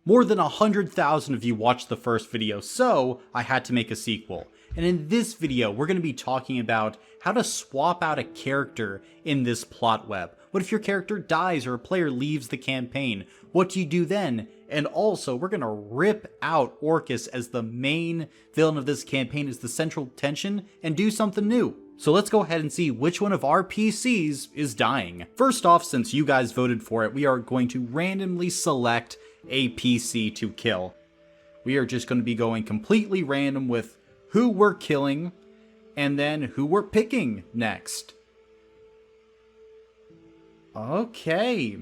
More than 100,000 of you watched the first video, so I had to make a sequel. And in this video, we're going to be talking about how to swap out a character in this plot web. What if your character dies or a player leaves the campaign? What do you do then? And also, we're going to rip out Orcus as the main villain of this campaign, as the central tension, and do something new. So let's go ahead and see which one of our PCs is dying. First off, since you guys voted for it, we are going to randomly select a PC to kill. We are just going to be going completely random with who we're killing and then who we're picking next. Okay.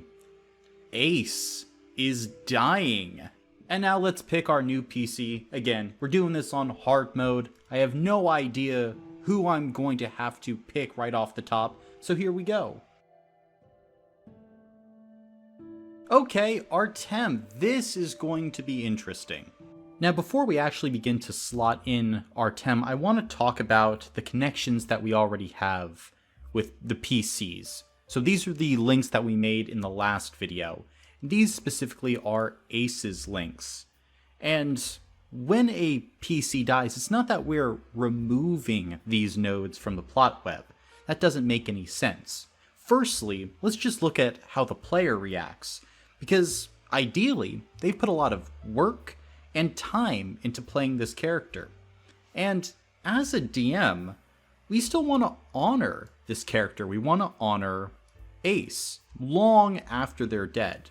Ace is dying. And now let's pick our new PC. Again, we're doing this on hard mode. I have no idea who I'm going to have to pick right off the top, so here we go. Okay, Artem, this is going to be interesting. Now, before we actually begin to slot in Artem, I want to talk about the connections that we already have with the PCs. So these are the links that we made in the last video. These specifically are Ace's links. And when a PC dies, it's not that we're removing these nodes from the plot web. That doesn't make any sense. Firstly, let's just look at how the player reacts. Because ideally, they've put a lot of work and time into playing this character. And as a DM, we still want to honor this character. We want to honor Ace long after they're dead.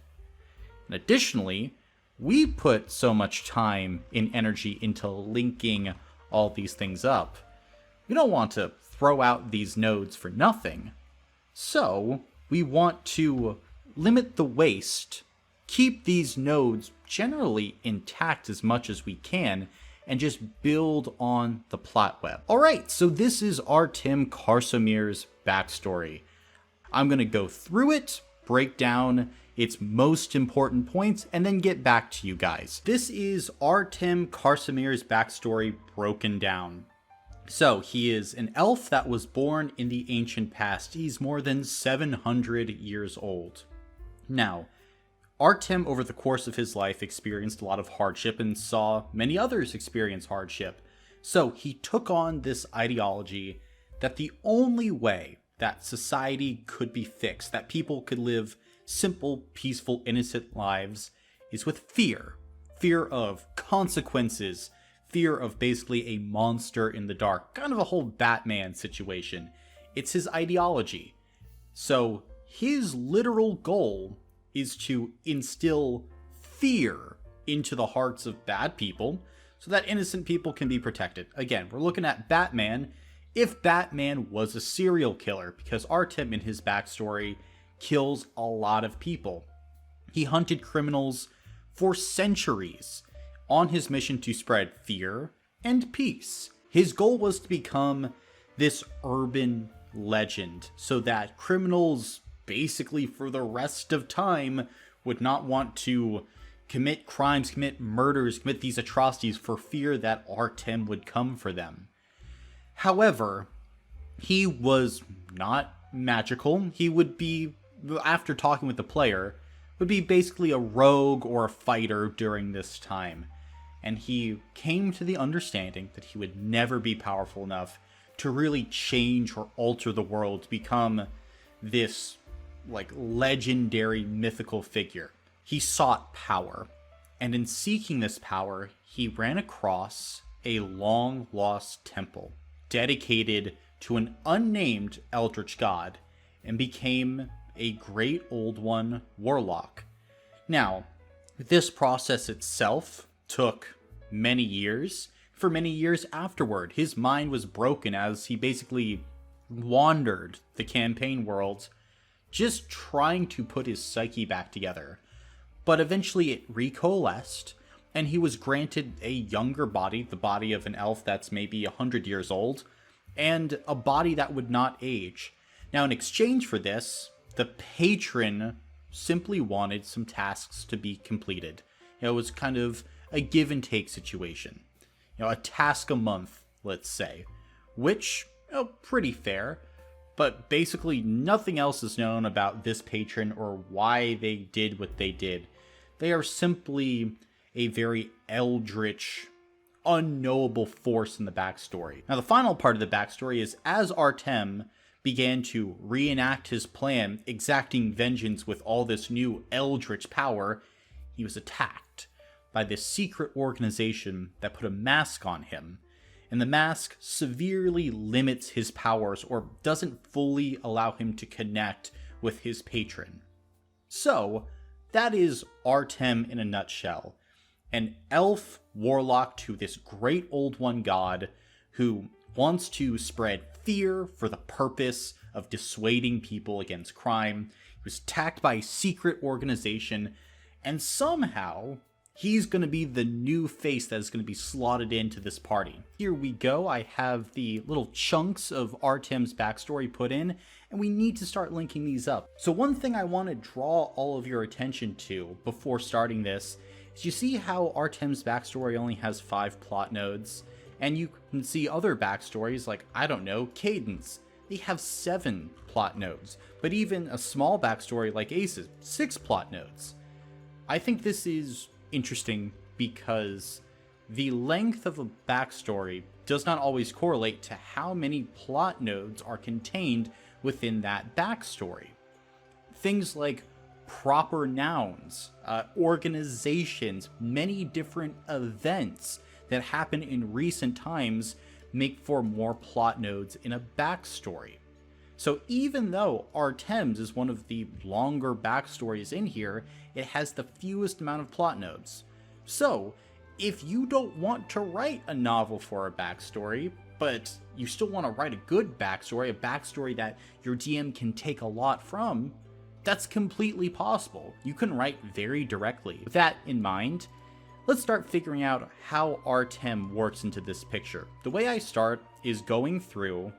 And additionally, we put so much time and energy into linking all these things up. We don't want to throw out these nodes for nothing. So we want to limit the waste, keep these nodes generally intact as much as we can, and just build on the plot web. Alright, so this is Artem Karsomir's backstory. I'm going to go through it, break down its most important points, and then get back to you guys. This is Artem Karsomir's backstory broken down. So, he is an elf that was born in the ancient past. He's more than 700 years old. Now, Artem, over the course of his life, experienced a lot of hardship and saw many others experience hardship. So, he took on this ideology that the only way that society could be fixed, that people could live simple, peaceful, innocent lives, is with fear. Fear of consequences. Fear of basically a monster in the dark. Kind of a whole Batman situation. It's his ideology. So his literal goal is to instill fear into the hearts of bad people so that innocent people can be protected. Again, we're looking at Batman. If Batman was a serial killer, because Artem in his backstory kills a lot of people. He hunted criminals for centuries on his mission to spread fear and peace. His goal was to become this urban legend so that criminals basically for the rest of time would not want to commit crimes, commit murders, commit these atrocities for fear that Artem would come for them. However, he was not magical. He would be, after talking with the player, would be basically a rogue or a fighter during this time. And he came to the understanding that he would never be powerful enough to really change or alter the world to become this, legendary mythical figure. He sought power. And in seeking this power, he ran across a long-lost temple dedicated to an unnamed eldritch god and became a great old one warlock. Now, this process itself took many years. For many years afterward, his mind was broken as he basically wandered the campaign world, just trying to put his psyche back together. But eventually it recoalesced, and he was granted a younger body, the body of an elf that's maybe 100 years old, and a body that would not age. Now, in exchange for this, the patron simply wanted some tasks to be completed. It was kind of a give and take situation. A task a month, let's say. Which, pretty fair. But basically nothing else is known about this patron or why they did what they did. They are simply a very eldritch, unknowable force in the backstory. Now, the final part of the backstory is as Artem began to reenact his plan, exacting vengeance with all this new eldritch power, he was attacked by this secret organization that put a mask on him. And the mask severely limits his powers or doesn't fully allow him to connect with his patron. So, that is Artem in a nutshell. An elf warlock to this great old one god who wants to spread fear for the purpose of dissuading people against crime. He was attacked by a secret organization, and somehow he's going to be the new face that is going to be slotted into this party. Here we go. I have the little chunks of Artem's backstory put in, and we need to start linking these up. So one thing I want to draw all of your attention to before starting this is you see how Artem's backstory only has 5 plot nodes, and you can see other backstories like, I don't know, Cadence. They have 7 plot nodes, but even a small backstory like Ace's, 6 plot nodes. I think this is interesting because the length of a backstory does not always correlate to how many plot nodes are contained within that backstory. Things like proper nouns, organizations, many different events that happen in recent times make for more plot nodes in a backstory. So even though Artem's is one of the longer backstories in here, it has the fewest amount of plot nodes. So if you don't want to write a novel for a backstory, but you still want to write a good backstory, a backstory that your DM can take a lot from, that's completely possible. You can write very directly. With that in mind, let's start figuring out how Artem works into this picture. The way I start is going through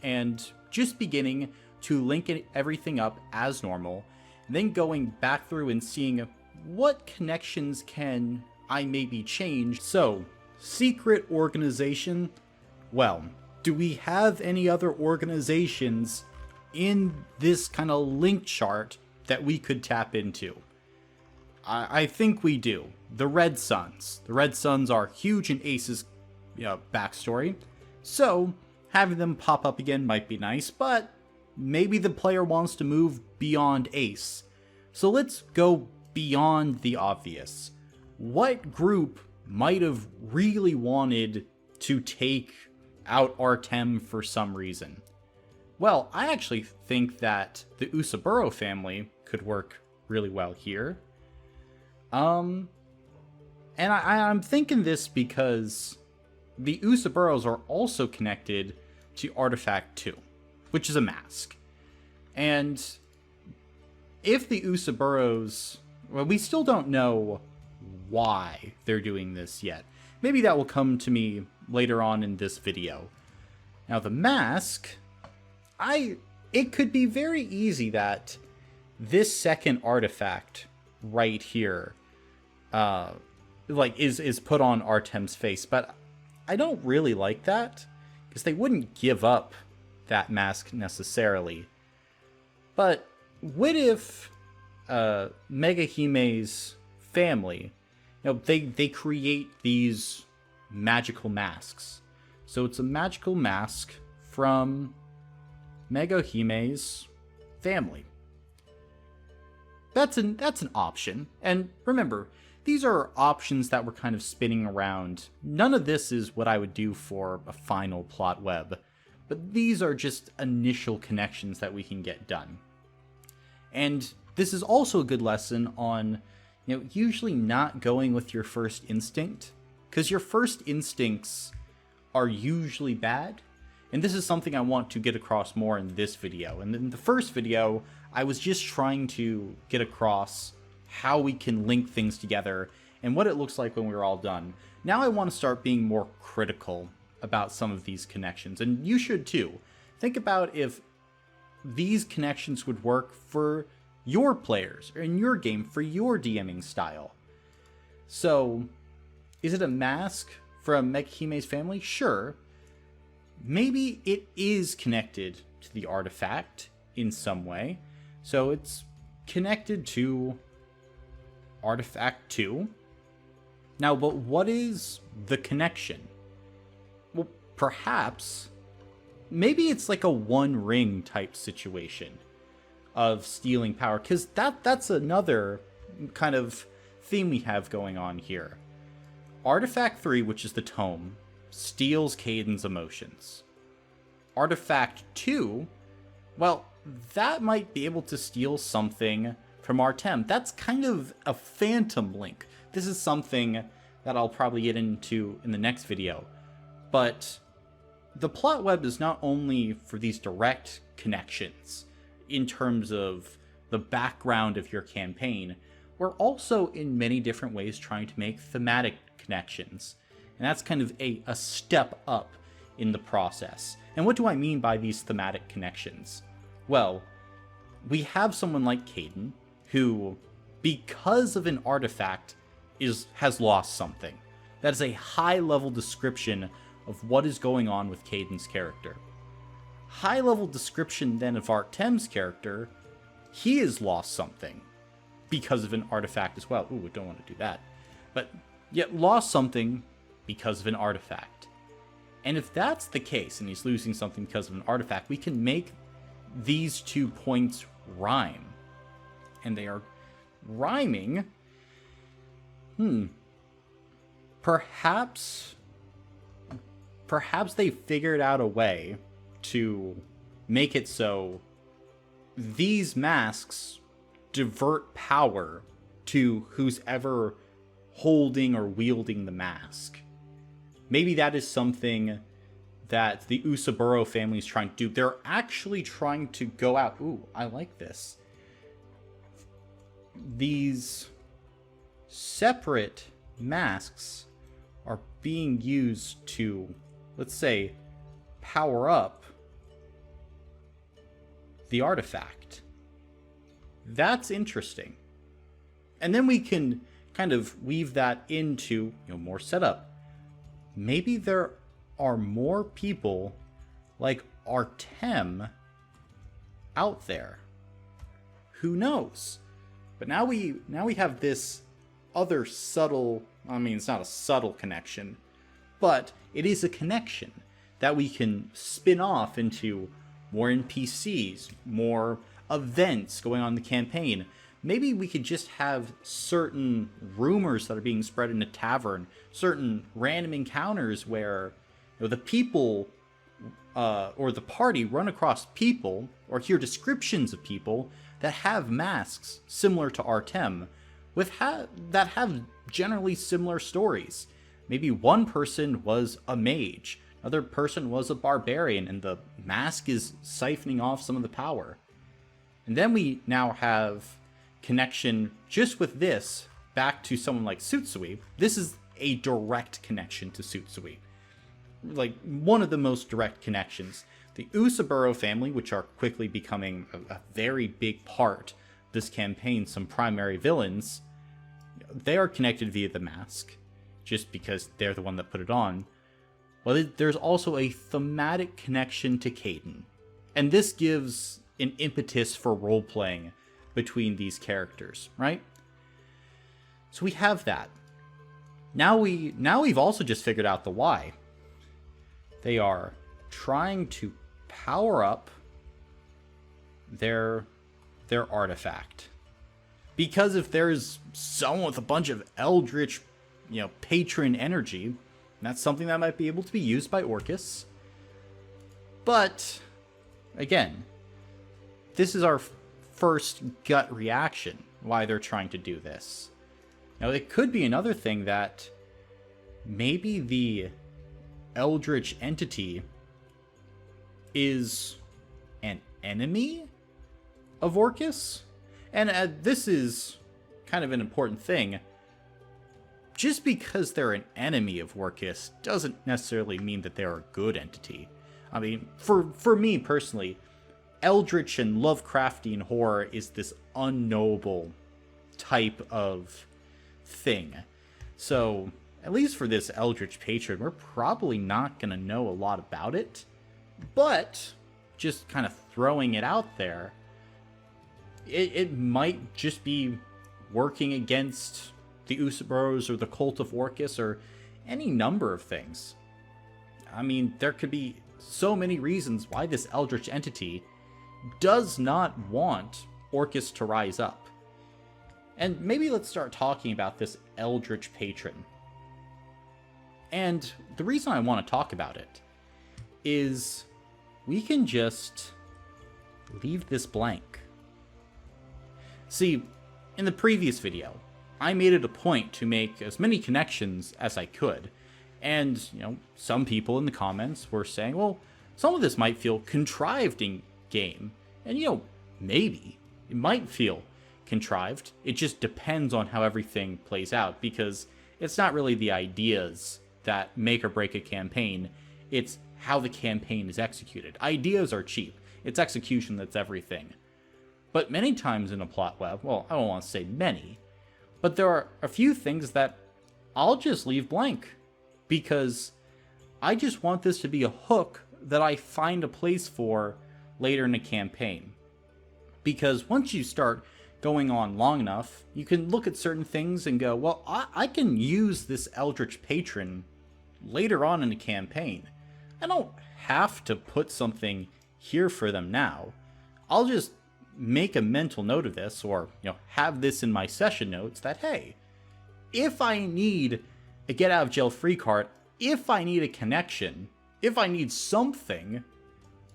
and just beginning to link everything up as normal, then going back through and seeing what connections can I maybe change. So, secret organization. Well, do we have any other organizations in this kind of link chart that we could tap into? I think we do. The Red Suns. The Red Suns are huge in Ace's backstory, so having them pop up again might be nice, but maybe the player wants to move beyond Ace. So let's go beyond the obvious. What group might have really wanted to take out Artem for some reason? Well, I actually think that the Usaburo family could work really well here. And I'm thinking this because the Usaburos are also connected to Artifact 2, which is a mask. And if the Usaburos, well, we still don't know why they're doing this yet. Maybe that will come to me later on in this video. Now the mask, it could be very easy that this second artifact right here, is put on Artem's face, but I don't really like that, because they wouldn't give up that mask necessarily. But what if Megahime's family, they create these magical masks. So it's a magical mask from Megahime's family. That's an option. And remember, these are options that we're kind of spinning around. None of this is what I would do for a final plot web, but these are just initial connections that we can get done. And this is also a good lesson on, usually not going with your first instinct, because your first instincts are usually bad. And this is something I want to get across more in this video. And in the first video, I was just trying to get across how we can link things together and what it looks like when we're all done. Now I want to start being more critical about some of these connections, and you should too. Think about if these connections would work for your players, or in your game, for your DMing style. So, is it a mask from Megahime's family? Sure. Maybe it is connected to the artifact in some way. So it's connected to Artifact 2. Now, but what is the connection? Well, perhaps, maybe it's like a One Ring type situation of stealing power, because that's another kind of theme we have going on here. Artifact 3, which is the tome, steals Caiden's emotions. Artifact 2, well, that might be able to steal something from Artem. That's kind of a phantom link. This is something that I'll probably get into in the next video. But the plot web is not only for these direct connections in terms of the background of your campaign, we're also in many different ways trying to make thematic connections. And that's kind of a step up in the process. And what do I mean by these thematic connections? Well, we have someone like Caden, who, because of an artifact, has lost something. That is a high-level description of what is going on with Caden's character. High-level description then of Artem's character, he has lost something because of an artifact as well. Ooh, don't want to do that. But yet lost something because of an artifact. And if that's the case, and he's losing something because of an artifact, we can make these 2 points rhyme. And they are rhyming. Perhaps they figured out a way to make it so these masks divert power to who's ever holding or wielding the mask. Maybe that is something that the Usaburo family is trying to do. They're actually trying to go out. Ooh, I like this. These separate masks are being used to, let's say, power up the artifact. That's interesting. And then we can kind of weave that into, more setup. Maybe there are more people like Artem out there. Who knows? But now we have this other subtle, it's not a subtle connection, but it is a connection that we can spin off into more NPCs, more events going on in the campaign. Maybe we could just have certain rumors that are being spread in a tavern, certain random encounters where the people or the party run across people or hear descriptions of people that have masks similar to Artem, that have generally similar stories. Maybe one person was a mage, another person was a barbarian, and the mask is siphoning off some of the power. And then we now have connection just with this back to someone like Tsutsui. This is a direct connection to Tsutsui. Like, one of the most direct connections. The Usaburo family, which are quickly becoming a very big part of this campaign, some primary villains, they are connected via the mask, just because they're the one that put it on. Well, there's also a thematic connection to Caden, and this gives an impetus for role-playing between these characters, right? So we have that. Now we've also just figured out the why. They are trying to power up their artifact. Because if there's someone with a bunch of eldritch, patron energy, that's something that might be able to be used by Orcus. But again, this is our first gut reaction why they're trying to do this. Now, it could be another thing that maybe the eldritch entity is an enemy of Orcus. And this is kind of an important thing. Just because they're an enemy of Orcus doesn't necessarily mean that they're a good entity. I mean, for me personally, eldritch and Lovecraftian horror is this unknowable type of thing. So, at least for this eldritch patron, we're probably not going to know a lot about it. But, just kind of throwing it out there, it might just be working against the Usaboros or the Cult of Orcus or any number of things. I mean, there could be so many reasons why this eldritch entity does not want Orcus to rise up. And maybe let's start talking about this eldritch patron. And the reason I want to talk about it is we can just leave this blank. See, in the previous video, I made it a point to make as many connections as I could. And, some people in the comments were saying, well, some of this might feel contrived in game. And, maybe it might feel contrived. It just depends on how everything plays out, because it's not really the ideas that make or break a campaign. It's how the campaign is executed. Ideas are cheap. It's execution that's everything. But many times in a plot web, well, I don't want to say many, but there are a few things that I'll just leave blank, because I just want this to be a hook that I find a place for later in the campaign. Because once you start going on long enough, you can look at certain things and go, well, I can use this eldritch patron later on in the campaign. I don't have to put something here for them now. I'll just make a mental note of this, or have this in my session notes that, hey, if I need a get out of jail free card, if I need a connection, if I need something,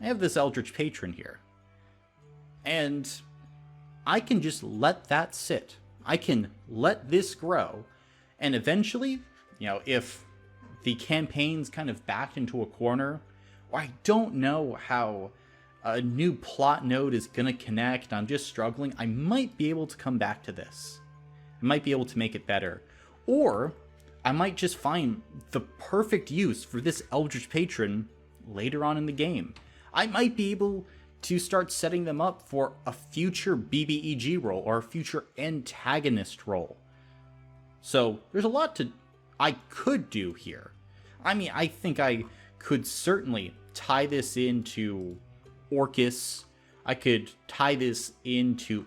I have this eldritch patron here. And I can just let that sit. I can let this grow. And eventually, if the campaign's kind of backed into a corner, or I don't know how a new plot node is going to connect, I'm just struggling, I might be able to come back to this. I might be able to make it better. Or I might just find the perfect use for this eldritch patron later on in the game. I might be able to start setting them up for a future BBEG role or a future antagonist role. So there's a lot I could do here. I mean, I think I could certainly tie this into Orcus. I could tie this into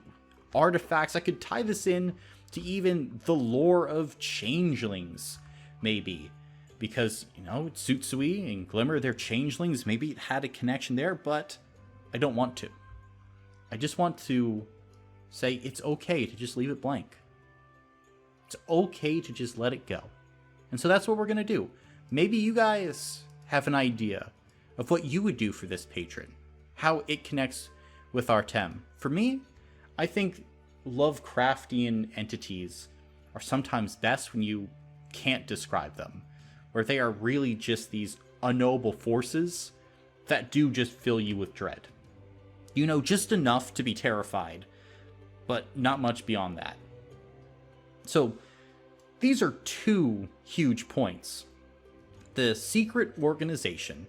artifacts. I could tie this in to even the lore of changelings, maybe. Because, Tsutsui and Glimmer, they're changelings. Maybe it had a connection there, but I don't want to. I just want to say it's okay to just leave it blank. It's okay to just let it go. And so that's what we're going to do. Maybe you guys have an idea of what you would do for this patron, how it connects with Artem. For me, I think Lovecraftian entities are sometimes best when you can't describe them, where they are really just these unknowable forces that do just fill you with dread. Just enough to be terrified, but not much beyond that. So, these are two huge points. The secret organization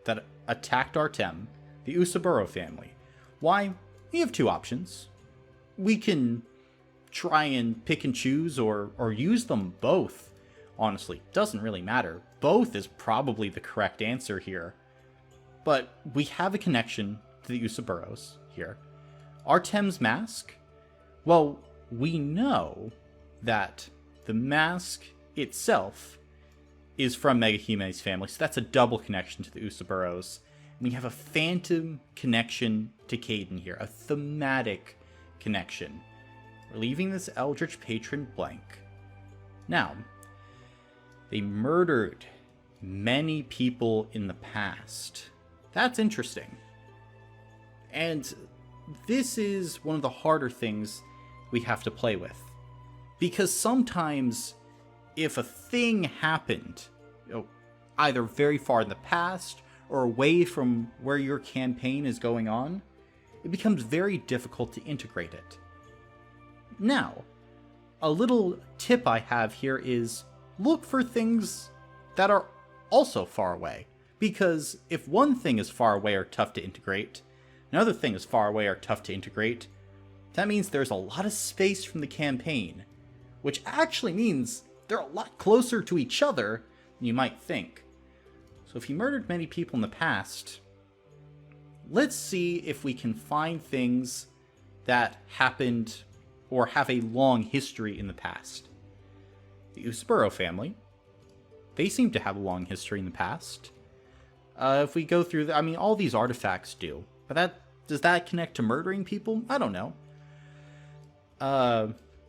that attacked Artem, the Usaburo family. Why? We have two options. We can try and pick and choose or use them both. Honestly, doesn't really matter. Both is probably the correct answer here. But we have a connection to the Usaburos here. Artem's mask? Well, we know that the mask itself is from Megahime's family, so that's a double connection to the Usaburos. We have a phantom connection to Caden here, a thematic connection. We're leaving this eldritch patron blank. Now, they murdered many people in the past. That's interesting. And this is one of the harder things we have to play with. Because sometimes, if a thing happened, either very far in the past or away from where your campaign is going on, it becomes very difficult to integrate it. Now, a little tip I have here is look for things that are also far away. Because if one thing is far away or tough to integrate, another thing is far away or tough to integrate, that means there's a lot of space from the campaign, which actually means they're a lot closer to each other than you might think. So if you murdered many people in the past, let's see if we can find things that happened or have a long history in the past. The Usaburo family, they seem to have a long history in the past. If we go through, all these artifacts do. But does that connect to murdering people? I don't know.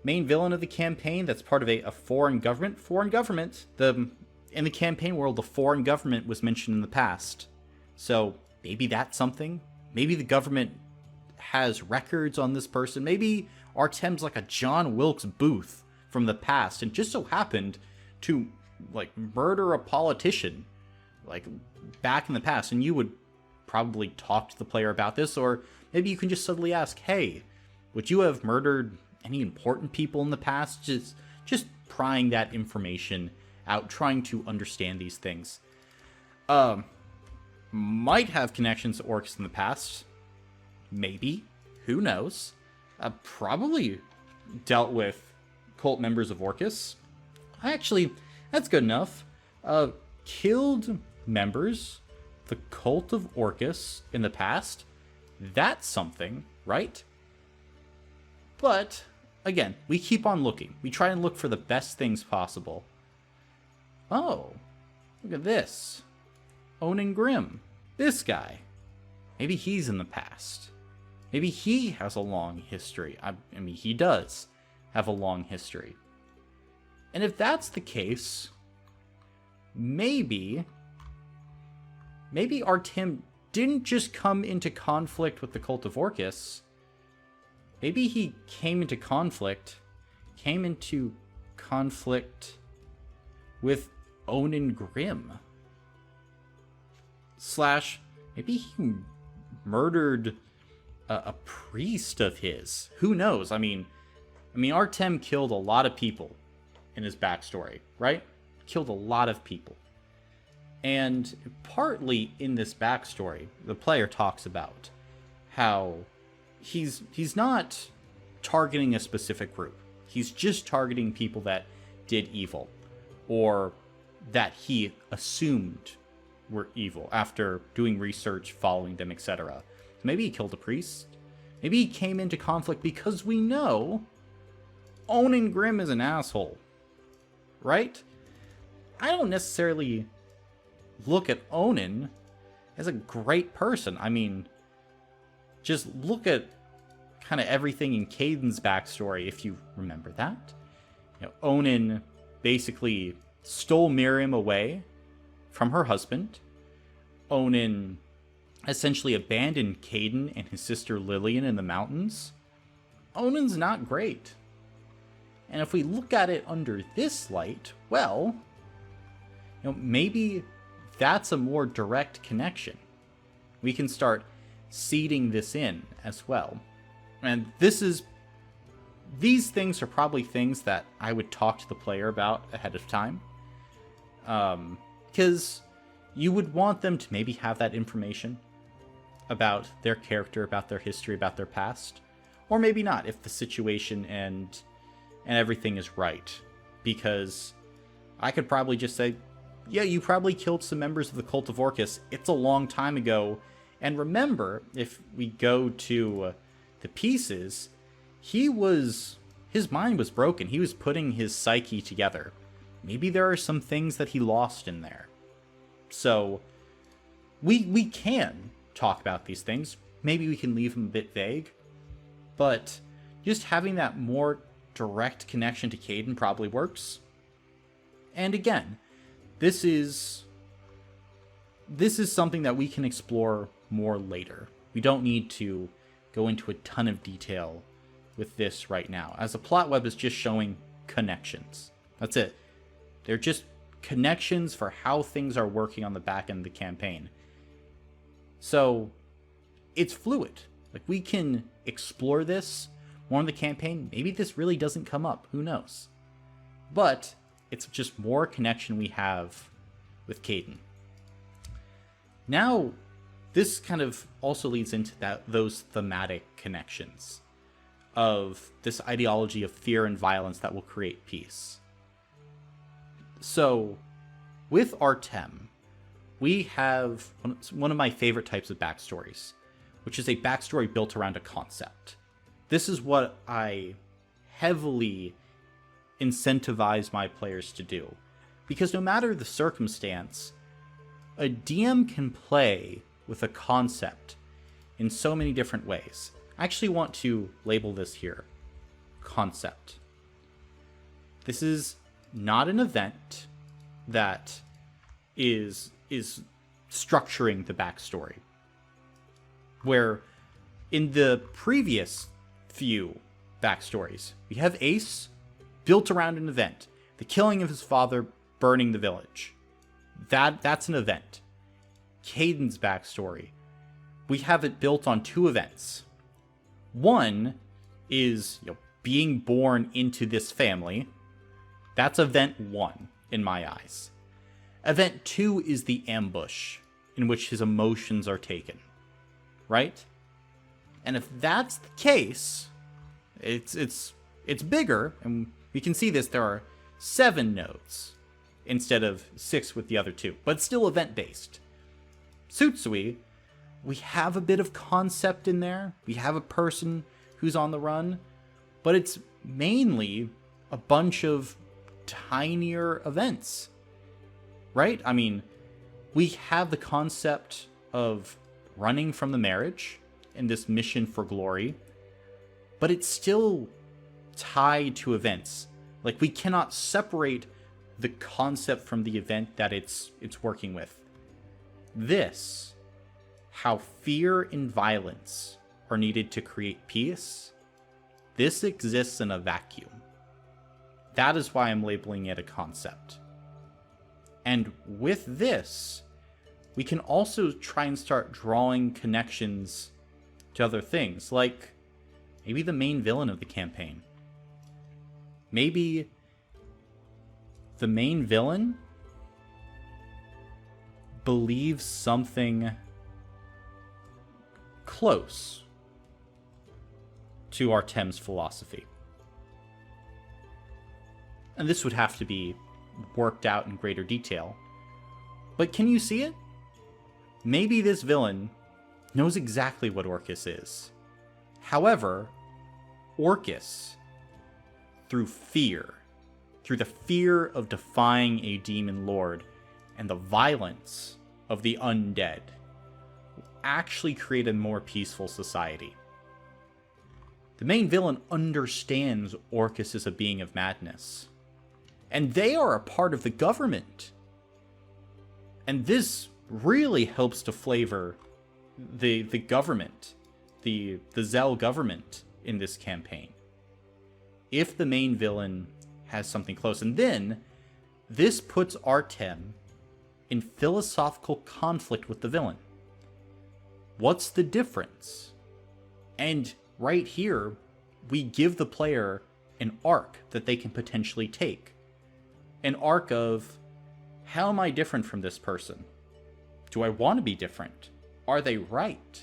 Main villain of the campaign, that's part of a foreign government. Foreign government. In the campaign world, the foreign government was mentioned in the past. So maybe that's something. Maybe the government has records on this person. Maybe Artem's like a John Wilkes Booth from the past and just so happened to murder a politician back in the past, and you would probably talk to the player about this, or maybe you can just subtly ask, hey, would you have murdered any important people in the past? Just prying that information out, trying to understand these things. Might have connections to orcs in the past. Maybe. Who knows? Probably dealt with cult members of Orcus. Actually, that's good enough. Killed members, the cult of Orcus in the past. That's something, right? But, again, we keep on looking. We try and look for the best things possible. Oh, look at this. Onan Grimm. This guy. Maybe he's in the past. Maybe he has a long history. He does have a long history. And if that's the case, maybe Artem didn't just come into conflict with the cult of Orcus. Maybe he came into conflict with Onan Grimm. / maybe he murdered a priest of his. Who knows? Artem killed a lot of people in his backstory, right? Killed a lot of people. And partly in this backstory, the player talks about how he's not targeting a specific group. He's just targeting people that did evil, or that he assumed were evil after doing research, following them, etc. So maybe he killed a priest. Maybe he came into conflict because we know Onan Grimm is an asshole, right? I don't necessarily look at Onan as a great person. Just look at kind of everything in Caden's backstory, if you remember that. Onan basically stole Miriam away from her husband. Onan essentially abandoned Caden and his sister Lillian in the mountains. Onan's not great. And if we look at it under this light, well, maybe that's a more direct connection. We can start seeding this in as well. And these things are probably things that I would talk to the player about ahead of time. Because you would want them to maybe have that information about their character, about their history, about their past. Or maybe not, if the situation and everything is right. Because I could probably just say, yeah, you probably killed some members of the Cult of Orcus. It's a long time ago. And remember, if we go to the pieces, his mind was broken. He was putting his psyche together. Maybe there are some things that he lost in there. So we can talk about these things. Maybe we can leave them a bit vague. But just having that more direct connection to Caden probably works. And again, this is something that we can explore more later. We don't need to go into a ton of detail with this right now, as a plot web is just showing connections. That's it. They're just connections for how things are working on the back end of the campaign. So it's fluid. We can explore this more in the campaign. Maybe this really doesn't come up. Who knows? But it's just more connection we have with Caden. Now, this kind of also leads into those thematic connections of this ideology of fear and violence that will create peace. So, with Artem, we have one of my favorite types of backstories, which is a backstory built around a concept. This is what I heavily incentivize my players to do. Because no matter the circumstance, a DM can play with a concept in so many different ways. I actually want to label this here, concept. This is not an event that is structuring the backstory. Where in the previous few backstories, we have Ace built around an event. The killing of his father, burning the village. That's an event. Caden's backstory, we have it built on two events. One is, being born into this family. That's event 1 in my eyes. Event 2 is the ambush, in which his emotions are taken. Right? And if that's the case, it's bigger, and we can see this. There are 7 nodes instead of 6 with the other 2, but still event-based. Tsutsui, we have a bit of concept in there. We have a person who's on the run, but it's mainly a bunch of tinier events, right? I mean, we have the concept of running from the marriage and this mission for glory, but it's still tied to events. Like, we cannot separate the concept from the event that it's working with. This, how fear and violence are needed to create peace, this exists in a vacuum. That is why I'm labeling it a concept. And with this, we can also try and start drawing connections to other things, like maybe the main villain of the campaign. Maybe the main villain believes something close to Artem's philosophy. And this would have to be worked out in greater detail. But can you see it? Maybe this villain knows exactly what Orcus is. However, Orcus, through the fear of defying a demon lord and the violence of the undead, actually create a more peaceful society. The main villain understands Orcus is a being of madness, and they are a part of the government. And this really helps to flavor the government, the Zell government in this campaign. If the main villain has something close, and then this puts Artem in philosophical conflict with the villain. What's the difference? And right here, we give the player an arc that they can potentially take. An arc of, how am I different from this person? Do I want to be different? Are they right?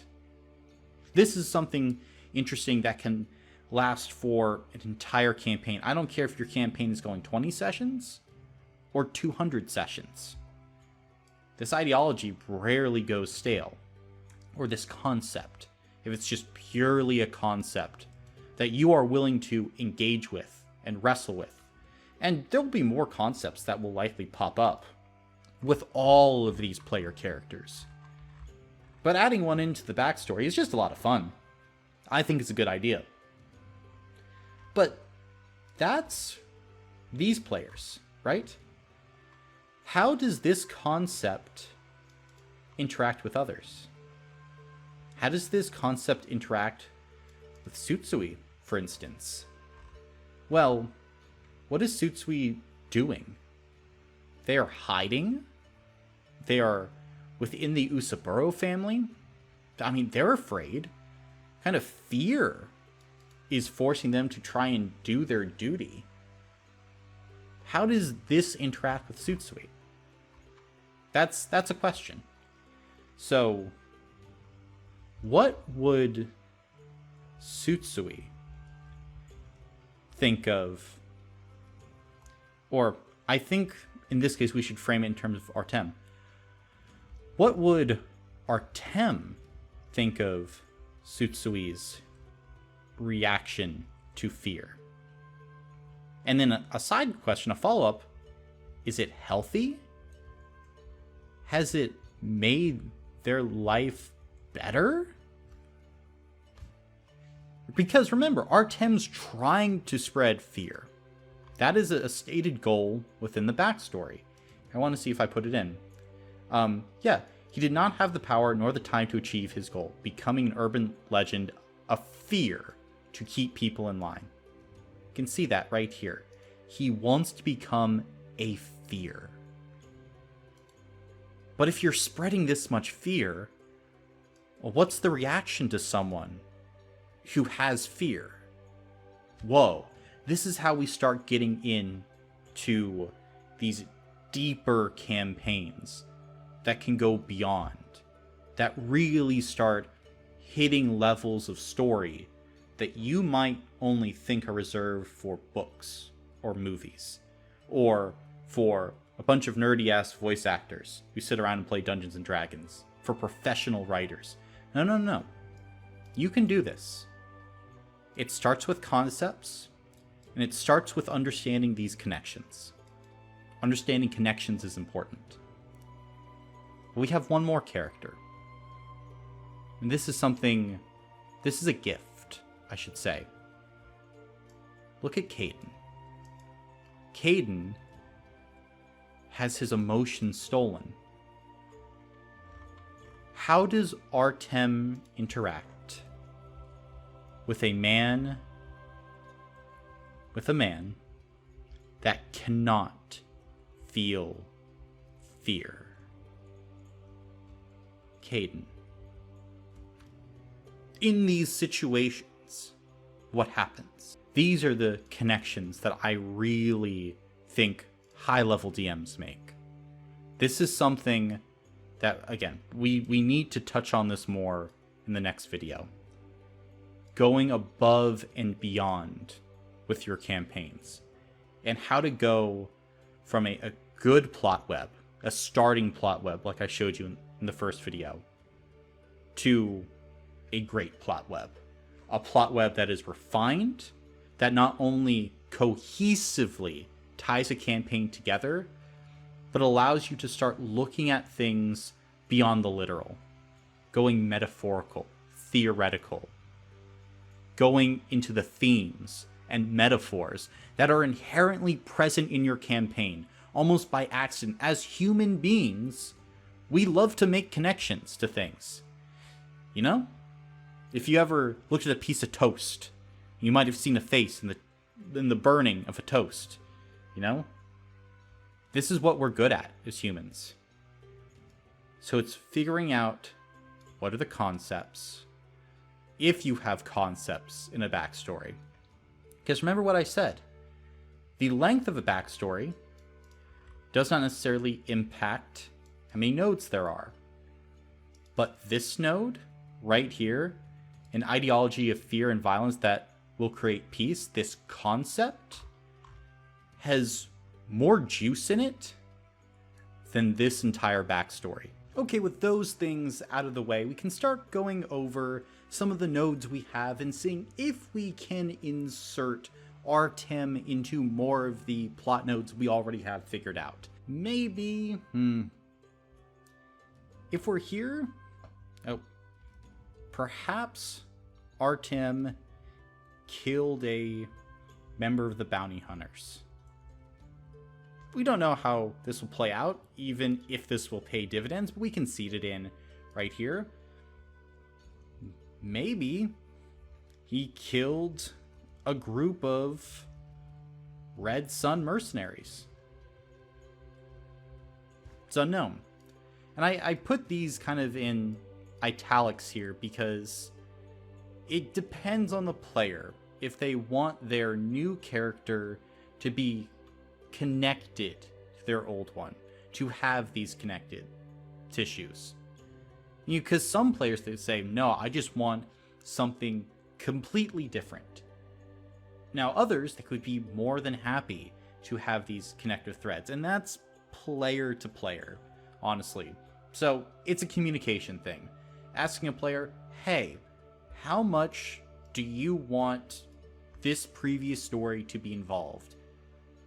This is something interesting that can last for an entire campaign. I don't care if your campaign is going 20 sessions or 200 sessions. This ideology rarely goes stale. Or this concept, if it's just purely a concept that you are willing to engage with and wrestle with. And there will be more concepts that will likely pop up with all of these player characters. But adding one into the backstory is just a lot of fun. I think it's a good idea. But that's these players, right? How does this concept interact with others? How does this concept interact with Tsutsui, for instance? Well, what is Tsutsui doing? They are hiding. They are within the Usaburo family. I mean, they're afraid. Kind of fear is forcing them to try and do their duty. How does this interact with Tsutsui? That's a question. So, what would Tsutsui think of? Or, I think in this case we should frame it in terms of Artem. What would Artem think of Tsutsui's reaction to fear? And then a side question, a follow-up, is it healthy? Has it made their life better? Because remember, Artem's trying to spread fear. That is a stated goal within the backstory. I want to see if I put it in. Yeah, he did not have the power nor the time to achieve his goal, becoming an urban legend of fear to keep people in line. You can see that right here. He wants to become a fear. But if you're spreading this much fear, well, what's the reaction to someone who has fear? Whoa, this is how we start getting into these deeper campaigns that can go beyond, that really start hitting levels of story that you might only think are reserved for books or movies, or for a bunch of nerdy-ass voice actors who sit around and play Dungeons and Dragons, for professional writers. No, no, no. You can do this. It starts with concepts, and it starts with understanding these connections. Understanding connections is important. We have one more character. And this is a gift, I should say. Look at Caden. Caden has his emotions stolen. How does Artem interact with a man that cannot feel fear? Caden. In these situations, what happens? These are the connections that I really think high-level DMs make. This is something that, again, we need to touch on this more in the next video. Going above and beyond with your campaigns, and how to go from a good plot web, a starting plot web like I showed you in the first video, to a great plot web. A plot web that is refined, that not only cohesively ties a campaign together, but allows you to start looking at things beyond the literal, going metaphorical, theoretical, going into the themes and metaphors that are inherently present in your campaign, almost by accident. As human beings, we love to make connections to things. You know? If you ever looked at a piece of toast, you might have seen a face in the burning of a toast. You know? This is what we're good at as humans. So it's figuring out what are the concepts, if you have concepts in a backstory. Because remember what I said. The length of a backstory does not necessarily impact how many nodes there are. But this node, right here, an ideology of fear and violence that will create peace, this concept, has more juice in it than this entire backstory. Okay, with those things out of the way, we can start going over some of the nodes we have and seeing if we can insert Artem into more of the plot nodes we already have figured out. Maybe, if we're here, perhaps Artem killed a member of the bounty hunters. We don't know how this will play out, even if this will pay dividends, but we can seed it in right here. Maybe he killed a group of Red Sun mercenaries. It's unknown. And I put these kind of in italics here because it depends on the player if they want their new character to be connected to their old one, to have these connected tissues. Because some players, they say, no, I just want something completely different. Now others, they could be more than happy to have these connective threads, and that's player to player, honestly. So it's a communication thing. Asking a player, hey, how much do you want this previous story to be involved?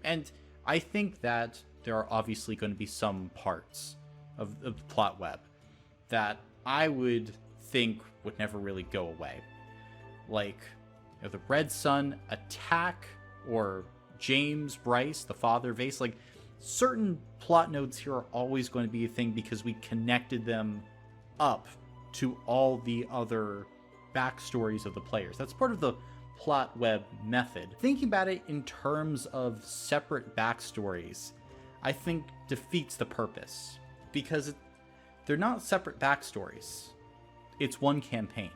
And I think that there are obviously going to be some parts of the plot web that I would think would never really go away. Like, the Red Sun attack, or James Bryce, the father of Ace. Like, certain plot nodes here are always going to be a thing because we connected them up to all the other backstories of the players. That's part of the plot web method. Thinking about it in terms of separate backstories, I think defeats the purpose, because they're not separate backstories. It's one campaign.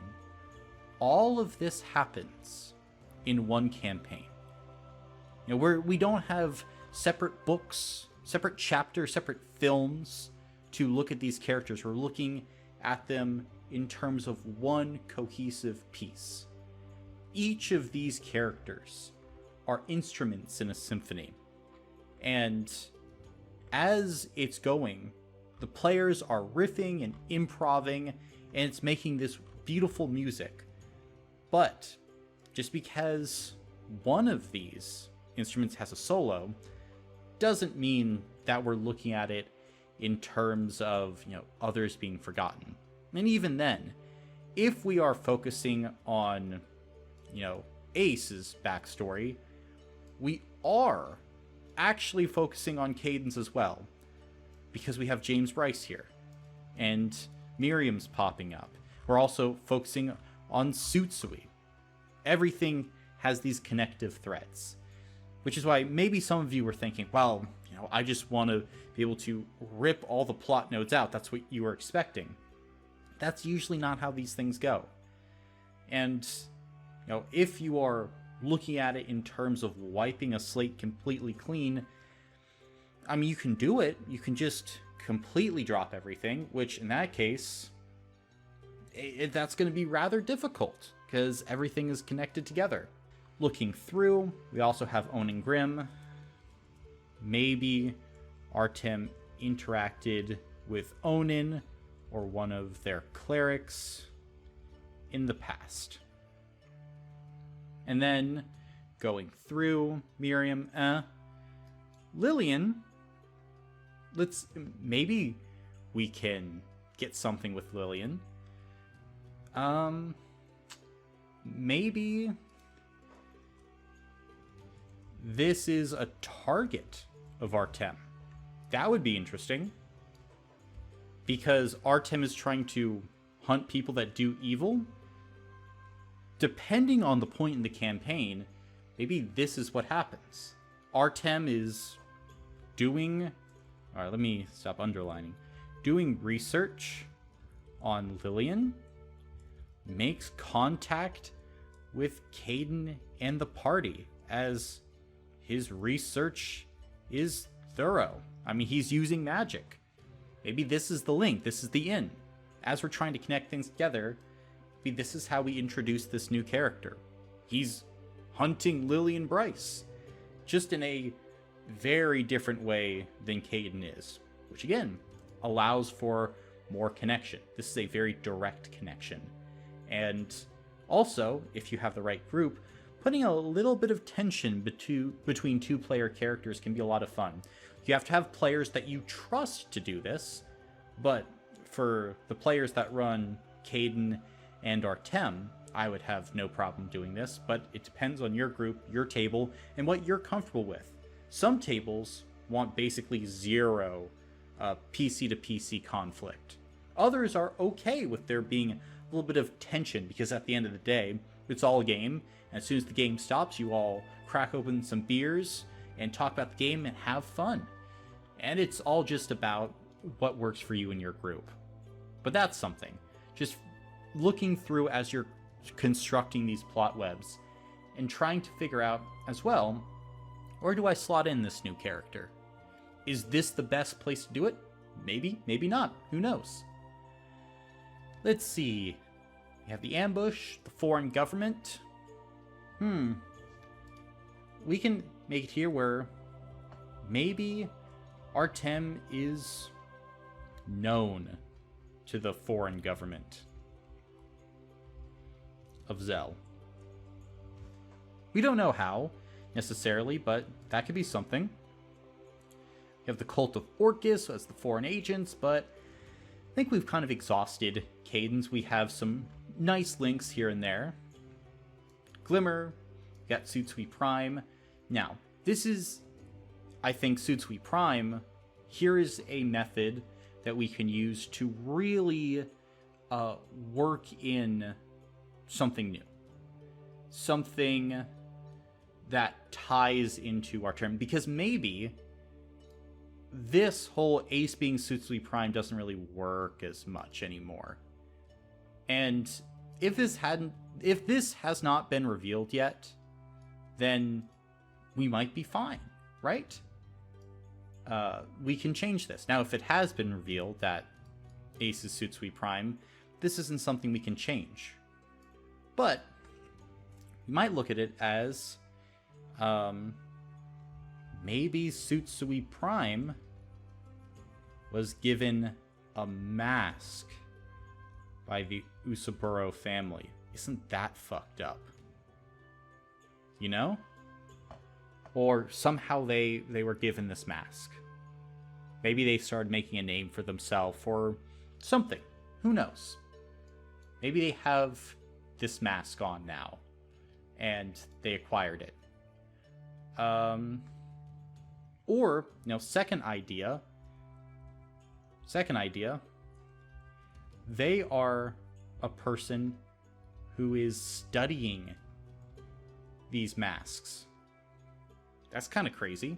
All of this happens in one campaign. You know, we don't have separate books, separate chapters, separate films to look at these characters. We're looking at them in terms of one cohesive piece. Each of these characters are instruments in a symphony. And as it's going, the players are riffing and improvising, and it's making this beautiful music. But just because one of these instruments has a solo doesn't mean that we're looking at it in terms of, others being forgotten. And even then, if we are focusing on, Ace's backstory, we are actually focusing on Cadence as well, because we have James Bryce here, and Miriam's popping up. We're also focusing on Sutsui. Everything has these connective threads, which is why maybe some of you were thinking, well, I just want to be able to rip all the plot nodes out. That's what you were expecting. That's usually not how these things go. And, if you are looking at it in terms of wiping a slate completely clean, I mean, you can do it. You can just completely drop everything, which in that case, that's going to be rather difficult because everything is connected together. Looking through, we also have Onin Grimm. Maybe Artem interacted with Onin or one of their clerics in the past. And then going through Miriam, Lillian, maybe we can get something with Lillian. Maybe this is a target of Artem. That would be interesting, because Artem is trying to hunt people that do evil. Depending on the point in the campaign, maybe this is what happens. Artem is doing... Alright, let me stop underlining. Doing research on Lillian, makes contact with Caden and the party, as his research is thorough. I mean, he's using magic. Maybe this is the link, this is the in. As we're trying to connect things together, maybe this is how we introduce this new character. He's hunting Lillian Bryce, just in a very different way than Caden is, which again, allows for more connection. This is a very direct connection. And also, if you have the right group, putting a little bit of tension between two-player characters can be a lot of fun. You have to have players that you trust to do this, but for the players that run Caden and Artem, I would have no problem doing this, but it depends on your group, your table, and what you're comfortable with. Some tables want basically zero PC to PC conflict. Others are okay with there being a little bit of tension, because at the end of the day, it's all a game, and as soon as the game stops, you all crack open some beers and talk about the game and have fun. And it's all just about what works for you and your group. But that's something. Just looking through as you're constructing these plot webs and trying to figure out as well, where do I slot in this new character? Is this the best place to do it? Maybe, maybe not. Who knows? Let's see. We have the ambush, the foreign government. We can make it here where maybe Artem is known to the foreign government of Zell. We don't know how. necessarily, but that could be something. You have the Cult of Orcus as the foreign agents, but I think we've kind of exhausted Cadence. We have some nice links here and there. Glimmer, we got Suitsui Prime. Now, this is, I think, Suitsui Prime. Here is a method that we can use to really work in something new. Something that ties into Artem, because maybe this whole Ace being Suitsui Prime doesn't really work as much anymore. And if this has not been revealed yet, then we might be fine, right? We can change this. Now, if it has been revealed that Ace is Suitsui Prime, this isn't something we can change. But you might look at it as maybe Suitsui Prime was given a mask by the Usaburo family. Isn't that fucked up? You know? Or somehow they were given this mask. Maybe they started making a name for themselves or something. Who knows? Maybe they have this mask on now and they acquired it. Or, second idea, they are a person who is studying these masks. That's kind of crazy.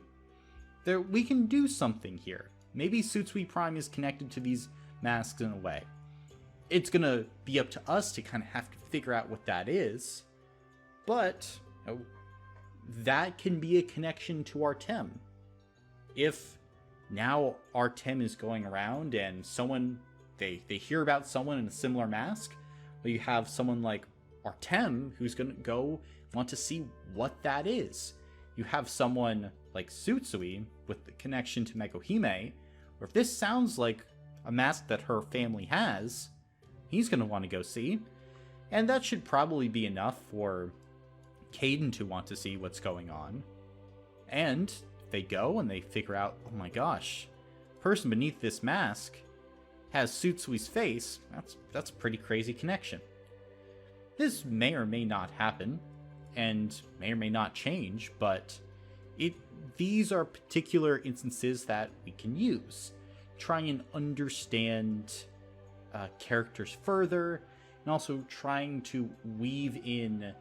We can do something here. Maybe Suitsui Prime is connected to these masks in a way. It's gonna be up to us to kind of have to figure out what that is. But that can be a connection to Artem. If now Artem is going around and someone, they hear about someone in a similar mask, well, you have someone like Artem who's going to go want to see what that is. You have someone like Suitsui with the connection to Meguhime, or if this sounds like a mask that her family has, he's going to want to go see. And that should probably be enough for Caden to want to see what's going on. And if they go and they figure out, oh my gosh, person beneath this mask has Suitsui's face, that's a pretty crazy connection. This may or may not happen, and may or may not change, but these are particular instances that we can use. Try and understand characters further, and also trying to weave in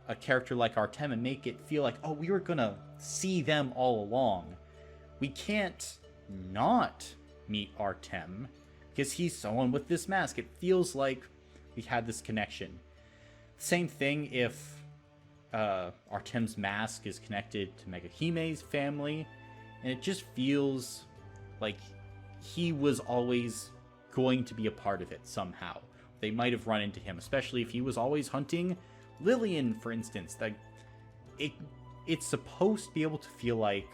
a character like Artem and make it feel like, oh, we were gonna see them all along. We can't not meet Artem because he's someone with this mask. It feels like we had this connection. Same thing if Artem's mask is connected to Meguhime's family, and it just feels like he was always going to be a part of it somehow. They might have run into him, especially if he was always hunting Lillian, for instance. Like, it's supposed to be able to feel like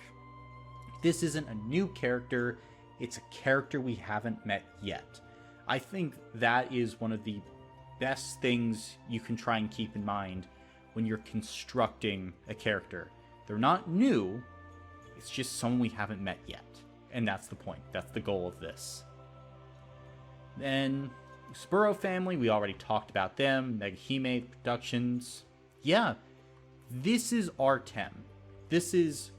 this isn't a new character, it's a character we haven't met yet. I think that is one of the best things you can try and keep in mind when you're constructing a character. They're not new, it's just someone we haven't met yet. And that's the point, that's the goal of this. Then Spuro family, we already talked about them. Meguhime Productions. Yeah, this is Artem. This is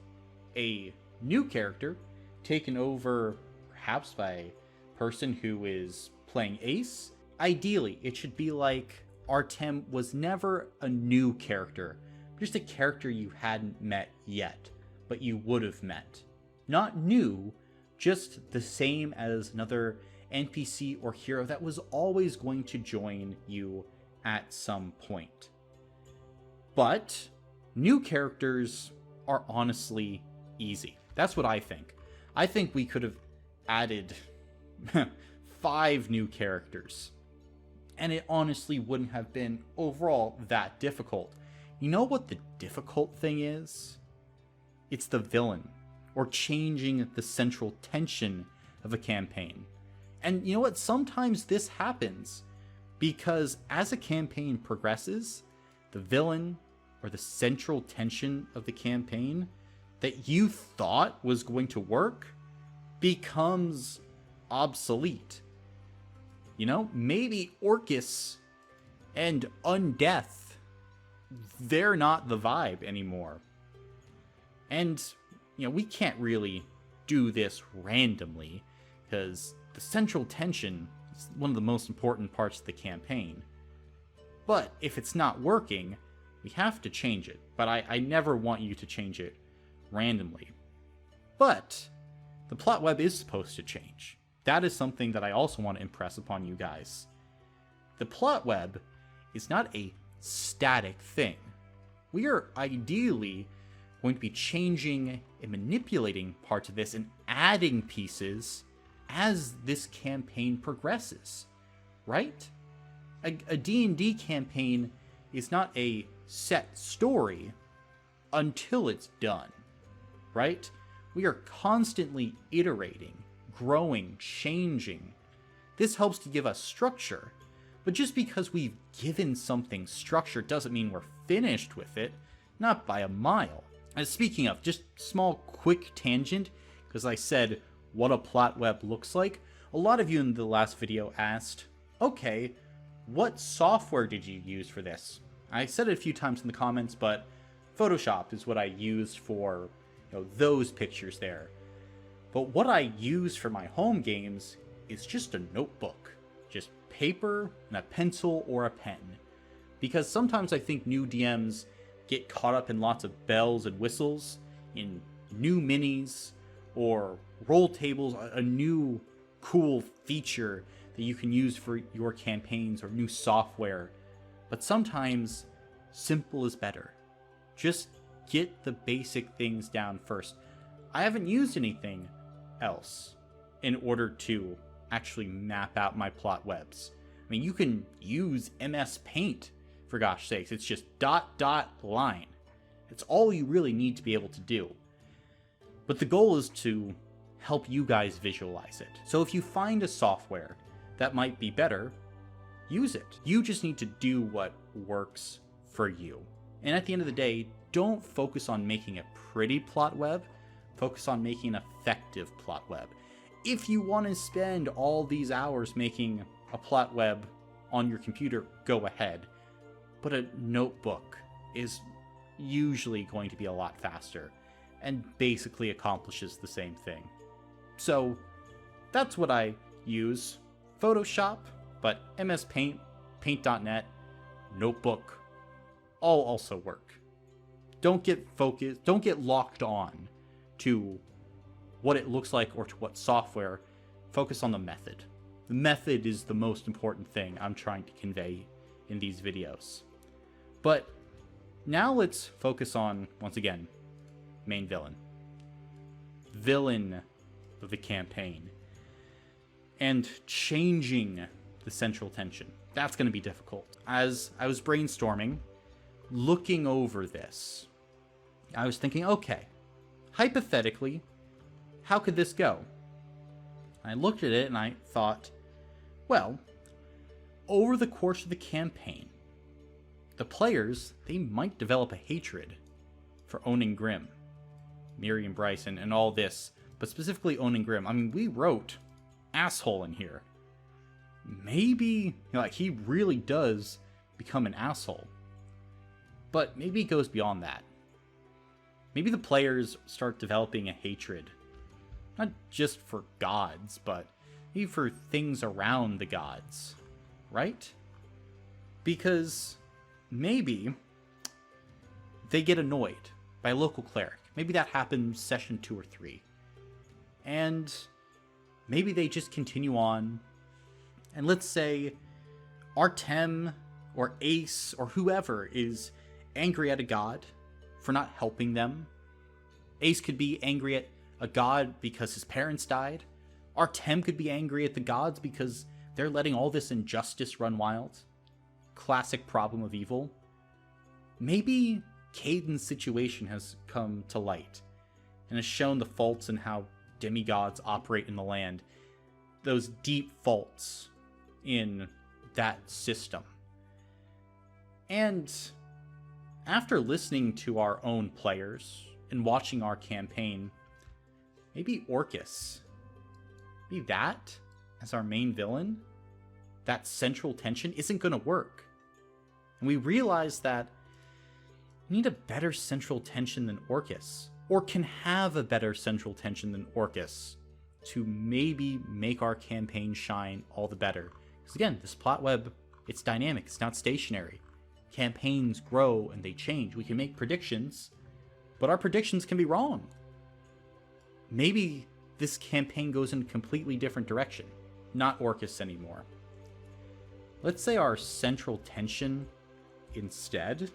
a new character taken over perhaps by a person who is playing Ace. Ideally, it should be like Artem was never a new character, just a character you hadn't met yet, but you would have met. Not new, just the same as another NPC or hero that was always going to join you at some point. But new characters are honestly easy. That's what I think. I think we could have added 5 new characters, and it honestly wouldn't have been overall that difficult. You know what the difficult thing is? It's the villain, or changing the central tension of a campaign. And you know what? Sometimes this happens because as a campaign progresses, the villain or the central tension of the campaign that you thought was going to work becomes obsolete. You know, maybe Orcus and Undeath, they're not the vibe anymore. And, you know, we can't really do this randomly, because the central tension is one of the most important parts of the campaign. But if it's not working, we have to change it. But I never want you to change it randomly. But the plot web is supposed to change. That is something that I also want to impress upon you guys. The plot web is not a static thing. We are ideally going to be changing and manipulating parts of this and adding pieces as this campaign progresses, right? A D&D campaign is not a set story until it's done, right? We are constantly iterating, growing, changing. This helps to give us structure, but just because we've given something structure doesn't mean we're finished with it, not by a mile. And speaking of, just small quick tangent, because I said what a plot web looks like. A lot of you in the last video asked, okay, what software did you use for this? I said it a few times in the comments, but Photoshop is what I used for, you know, those pictures there. But what I use for my home games is just a notebook, just paper and a pencil or a pen. Because sometimes I think new DMs get caught up in lots of bells and whistles, in new minis or roll tables, a new cool feature that you can use for your campaigns or new software. But sometimes simple is better. Just get the basic things down first. I haven't used anything else in order to actually map out my plot webs. I mean, you can use MS Paint, for gosh sakes. It's just dot, dot, line. It's all you really need to be able to do. But the goal is to help you guys visualize it. So if you find a software that might be better, use it. You just need to do what works for you. And at the end of the day, don't focus on making a pretty plot web, focus on making an effective plot web. If you want to spend all these hours making a plot web on your computer, go ahead. But a notebook is usually going to be a lot faster and basically accomplishes the same thing. So that's what I use. Photoshop, but MS Paint, Paint.net, Notebook, all also work. Don't get focused, don't get locked on to what it looks like or to what software. Focus on the method. The method is the most important thing I'm trying to convey in these videos. But now let's focus on, once again, main villain. Villain of the campaign. And changing the central tension. That's going to be difficult. As I was brainstorming, looking over this, I was thinking, okay, hypothetically, how could this go? I looked at it and I thought, well, over the course of the campaign, the players, they might develop a hatred for Onin Grimm, Miriam Bryson, and all this, but specifically Onin Grimm. I mean, we wrote asshole in here. Maybe, you know, like, he really does become an asshole. But maybe it goes beyond that. Maybe the players start developing a hatred, not just for gods, but maybe for things around the gods, right? Because maybe they get annoyed by a local cleric. Maybe that happens session 2 or 3. And maybe they just continue on. And let's say Artem or Ace or whoever is angry at a god for not helping them. Ace could be angry at a god because his parents died. Artem could be angry at the gods because they're letting all this injustice run wild. Classic problem of evil. Maybe Caden's situation has come to light and has shown the faults in how demigods operate in the land. Those deep faults in that system. And after listening to our own players and watching our campaign, maybe Orcus, maybe that as our main villain, that central tension isn't going to work. And we realize that we need a better central tension than Orcus, or can have a better central tension than Orcus, to maybe make our campaign shine all the better. Because again, this plot web, it's dynamic, it's not stationary. Campaigns grow and they change. We can make predictions, but our predictions can be wrong. Maybe this campaign goes in a completely different direction, not Orcus anymore. Let's say our central tension instead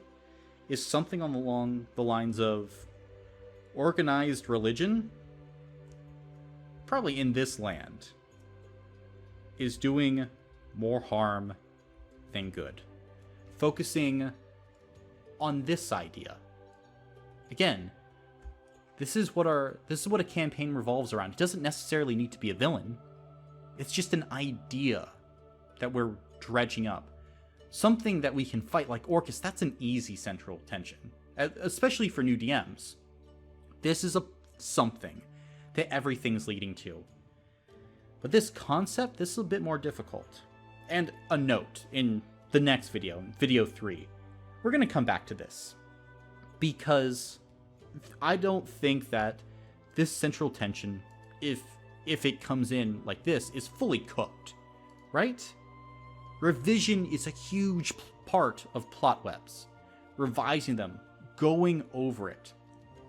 is something along the lines of organized religion, probably in this land, is doing more harm than good. Focusing on this idea. Again, this is what a campaign revolves around. It doesn't necessarily need to be a villain. It's just an idea that we're dredging up. Something that we can fight, like Orcus, that's an easy central tension, especially for new DMs. This is something that everything's leading to. But this concept, this is a bit more difficult. And a note, in the next video, video 3, we're going to come back to this. Because I don't think that this central tension, if it comes in like this, is fully cooked, right? Revision is a huge part of plot webs. Revising them, going over it.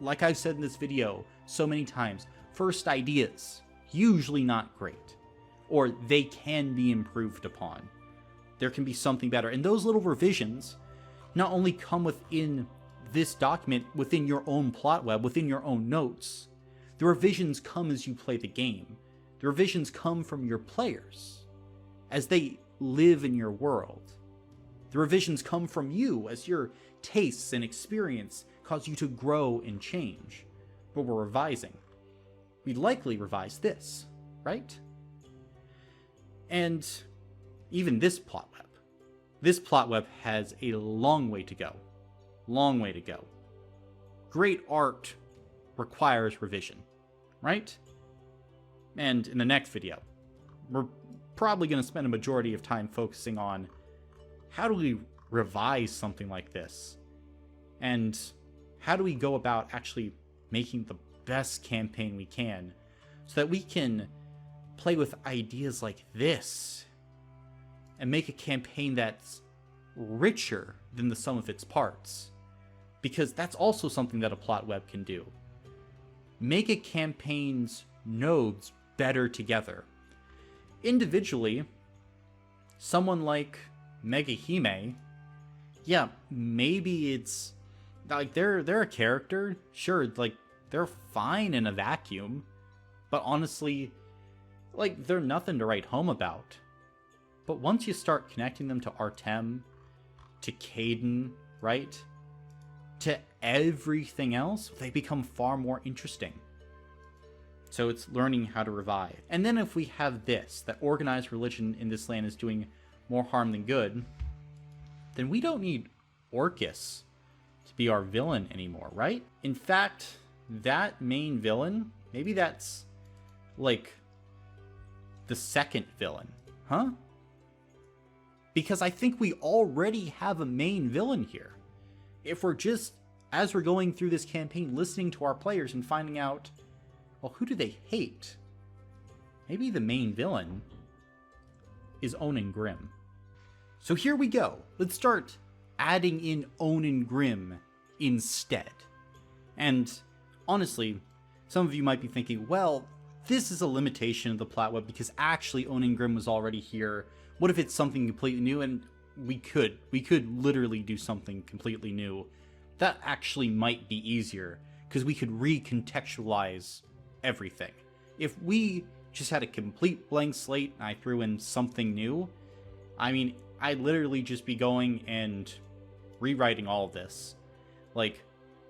Like I've said in this video so many times, first ideas, usually not great. Or they can be improved upon. There can be something better. And those little revisions not only come within this document, within your own plot web, within your own notes. The revisions come as you play the game. The revisions come from your players as they live in your world. The revisions come from you as your tastes and experience cause you to grow and change. But we're revising. We'd likely revise this, right? And even this plot web. This plot web has a long way to go. Long way to go. Great art requires revision, right? And in the next video, we're probably going to spend a majority of time focusing on how do we revise something like this? And how do we go about actually making the best campaign we can so that we can play with ideas like this and make a campaign that's richer than the sum of its parts. Because that's also something that a plot web can do. Make a campaign's nodes better together. Individually, someone like Megahime, yeah, maybe it's like they're a character, sure, like they're fine in a vacuum, but honestly, like they're nothing to write home about. But once you start connecting them to Artem, to Caden, right, to everything else, they become far more interesting. So it's learning how to revive. And then if we have this, that organized religion in this land is doing more harm than good, then we don't need Orcus to be our villain anymore, right? In fact, that main villain, maybe that's like the second villain, huh? Because I think we already have a main villain here. If we're just, as we're going through this campaign, listening to our players and finding out, well, who do they hate? Maybe the main villain is Onan Grimm. So here we go. Let's start adding in Onan Grimm instead. And honestly, some of you might be thinking, well, this is a limitation of the plot web because actually Onan Grimm was already here. What if it's something completely new? And we could literally do something completely new. That actually might be easier because we could recontextualize everything. If we just had a complete blank slate and I threw in something new, I mean, I'd literally just be going and rewriting all of this. Like,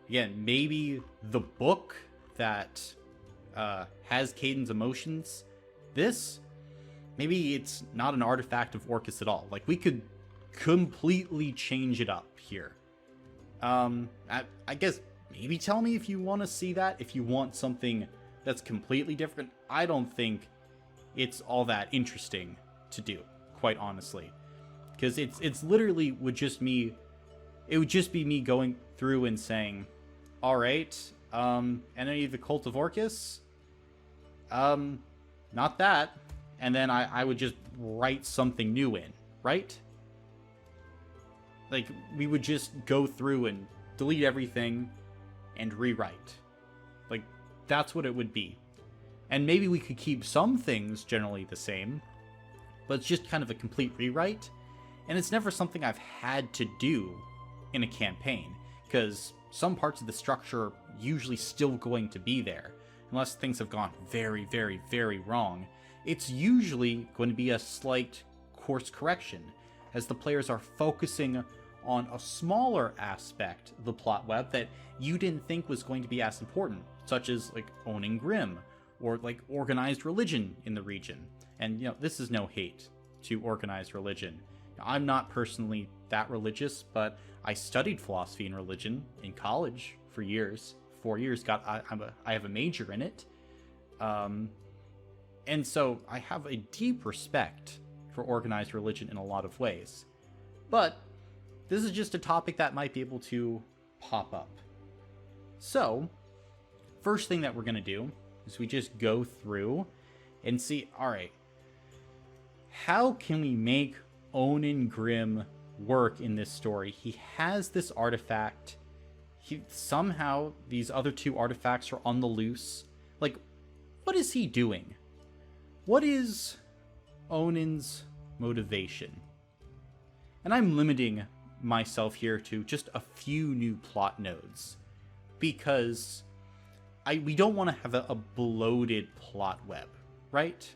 again, maybe the book that has Caden's emotions, maybe it's not an artifact of Orcus at all. Like, we could completely change it up here. I guess maybe tell me if you want to see that, if you want something that's completely different. I don't think it's all that interesting to do, quite honestly, because it's literally would just me. It would just be me going through and saying, all right, any of the Cult of Orcus? Not that. And then I would just write something new in, right? Like, we would just go through and delete everything and rewrite. Like, that's what it would be. And maybe we could keep some things generally the same, but it's just kind of a complete rewrite. And it's never something I've had to do in a campaign, because some parts of the structure are usually still going to be there. Unless things have gone very, very, very wrong, it's usually going to be a slight course correction, as the players are focusing on a smaller aspect of the plot web that you didn't think was going to be as important, such as like owning Grimm, or like organized religion in the region. And this is no hate to organized religion. I'm not personally that religious, but I studied philosophy and religion in college for years. 4 years. I have a major in it. And so I have a deep respect for organized religion in a lot of ways. But this is just a topic that might be able to pop up. So, first thing that we're going to do is we just go through and see, all right, how can we make Onan Grimm work in this story? He has this artifact. Somehow these other two artifacts are on the loose. Like, what is he doing? What is Onan's motivation? And I'm limiting myself here to just a few new plot nodes, because we don't want to have a bloated plot web, right?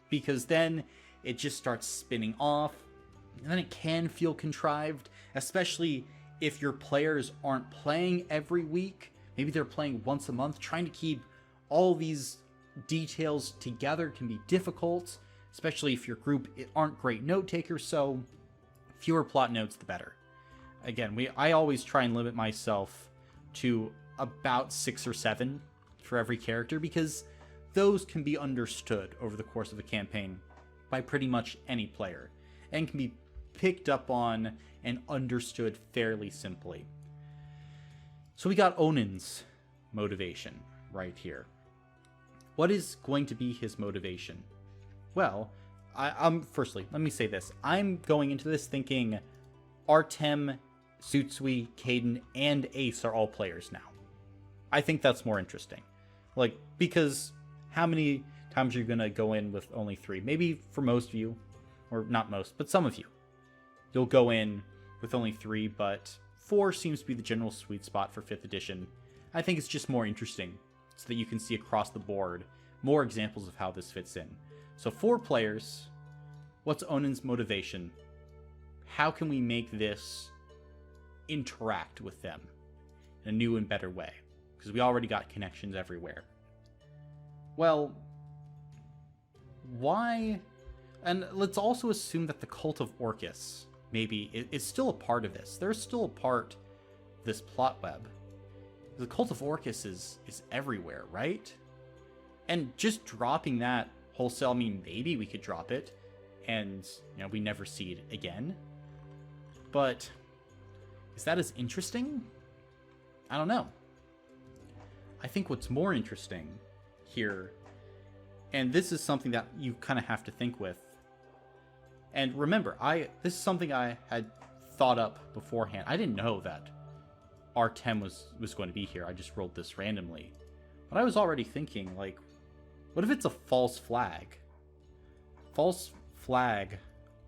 Because then it just starts spinning off, and then it can feel contrived, especially if your players aren't playing every week. Maybe they're playing once a month. Trying to keep all these details together can be difficult, especially if your group aren't great note takers. So fewer plot notes, the better. Again, I always try and limit myself to about 6 or 7 for every character, because those can be understood over the course of a campaign by pretty much any player, and can be picked up on and understood fairly simply. So we got Onan's motivation right here. What is going to be his motivation? Well, firstly, let me say this. I'm going into this thinking Artem, Sutsui, Caden, and Ace are all players now. I think that's more interesting. Like, because how many times are you going to go in with only 3? Maybe for most of you, or not most, but some of you, you'll go in with only 3, but 4 seems to be the general sweet spot for 5th edition. I think it's just more interesting, so that you can see across the board more examples of how this fits in. So 4 players, what's Onan's motivation? How can we make this interact with them in a new and better way? Because we already got connections everywhere. Well, why? And let's also assume that the Cult of Orcus maybe is still a part of this. They're still a part of this plot web. The Cult of Orcus is everywhere, right? And just dropping that wholesale, I mean, maybe we could drop it and, we never see it again. But is that as interesting? I don't know. I think what's more interesting here, and this is something that you kind of have to think with, and remember, this is something I had thought up beforehand. I didn't know that Artem was going to be here. I just rolled this randomly. But I was already thinking, like, what if it's a false flag? False flag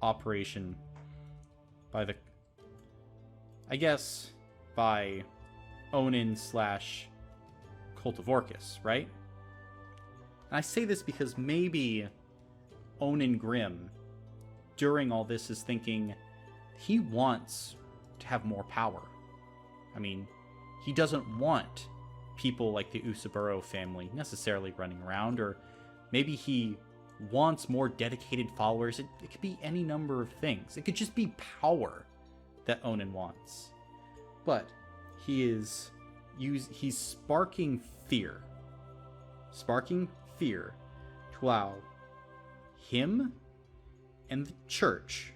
operation by by Onan / Cult of Orcus, right? And I say this because maybe Onan Grimm, during all this, is thinking he wants to have more power. I mean, he doesn't want people like the Usaburo family necessarily running around, or maybe he wants more dedicated followers. It could be any number of things. It could just be power that Onan wants. But he's sparking fear. Sparking fear to allow him and the church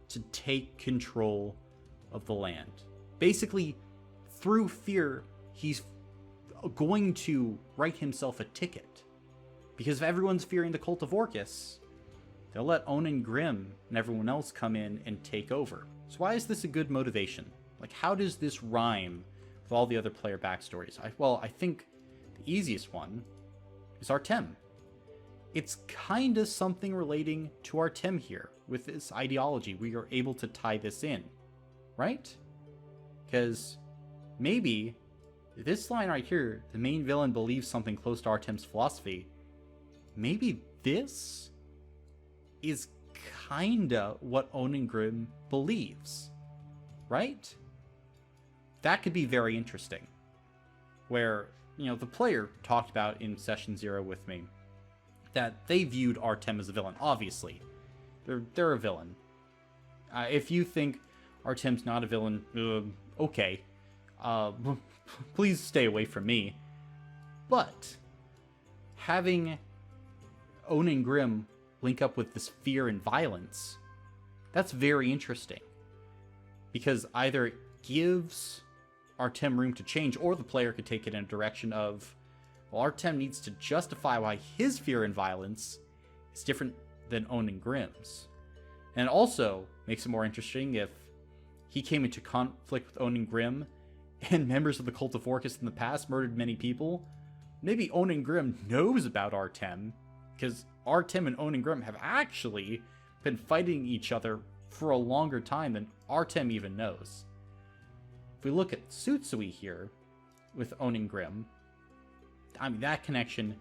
to take control of the land. Basically, through fear, he's going to write himself a ticket. Because if everyone's fearing the cult of Orcus, they'll let Onan Grimm and everyone else come in and take over. So why is this a good motivation? Like, how does this rhyme with all the other player backstories? I think the easiest one is Artem. It's kind of something relating to Artem here. With this ideology, we are able to tie this in, right? Because maybe this line right here, the main villain believes something close to Artem's philosophy. Maybe this is kinda what Onan Grimm believes, right? That could be very interesting. Where, the player talked about in Session 0 with me that they viewed Artem as a villain. Obviously, they're a villain. If you think Artem's not a villain, okay. Please stay away from me. But having Onan Grimm link up with this fear and violence, that's very interesting. Because either it gives Artem room to change, or the player could take it in a direction of, well, Artem needs to justify why his fear and violence is different than Onan Grimm's. And it also makes it more interesting if he came into conflict with Onan Grimm and members of the Cult of Orcus in the past murdered many people. Maybe Onan Grimm knows about Artem, because Artem and Onan Grimm have actually been fighting each other for a longer time than Artem even knows. If we look at Tsutsui here with Onan Grimm, I mean, that connection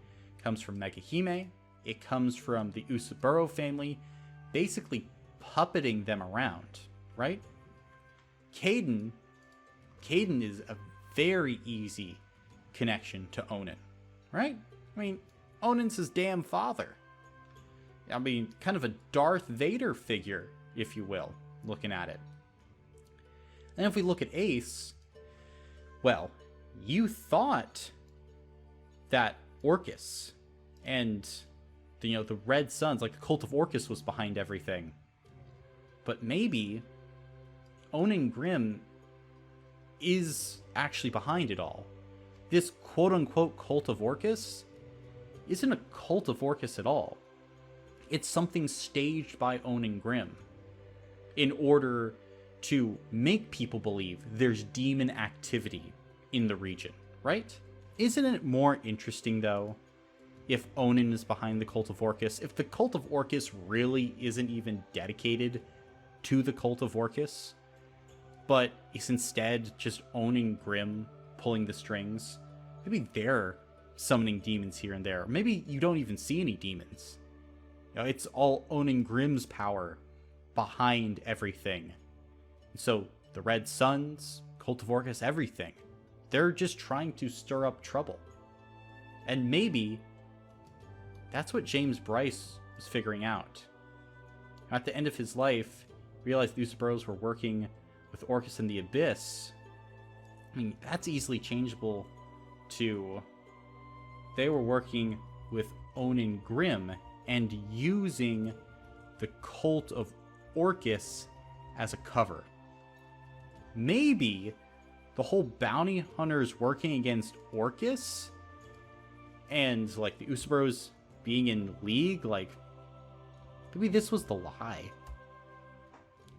comes from Megahime. It comes from the Usaburo family, basically puppeting them around, right? Kaden is a very easy connection to Onan, right? I mean, Onan's his damn father. I mean, kind of a Darth Vader figure, if you will, looking at it. And if we look at Ace, well, you thought that Orcus and the Red Suns, like the Cult of Orcus, was behind everything. But maybe Onan Grimm is actually behind it all. This quote-unquote Cult of Orcus isn't a Cult of Orcus at all. It's something staged by Onan Grimm in order to make people believe there's demon activity in the region, right? Isn't it more interesting, though, if Onan is behind the Cult of Orcus? If the Cult of Orcus really isn't even dedicated to the Cult of Orcus, but is instead just Onan Grimm pulling the strings? Maybe they're summoning demons here and there. Maybe you don't even see any demons. It's all Onan Grimm's power behind everything. So the Red Suns, Cult of Orcus, everything, they're just trying to stir up trouble. And maybe that's what James Bryce was figuring out. At the end of his life, realized the Usaburos were working with Orcus in the Abyss. I mean, that's easily changeable to they were working with Onan Grimm and using the Cult of Orcus as a cover. Maybe the whole bounty hunters working against Orcus and like the Usaburos being in league, like maybe this was the lie.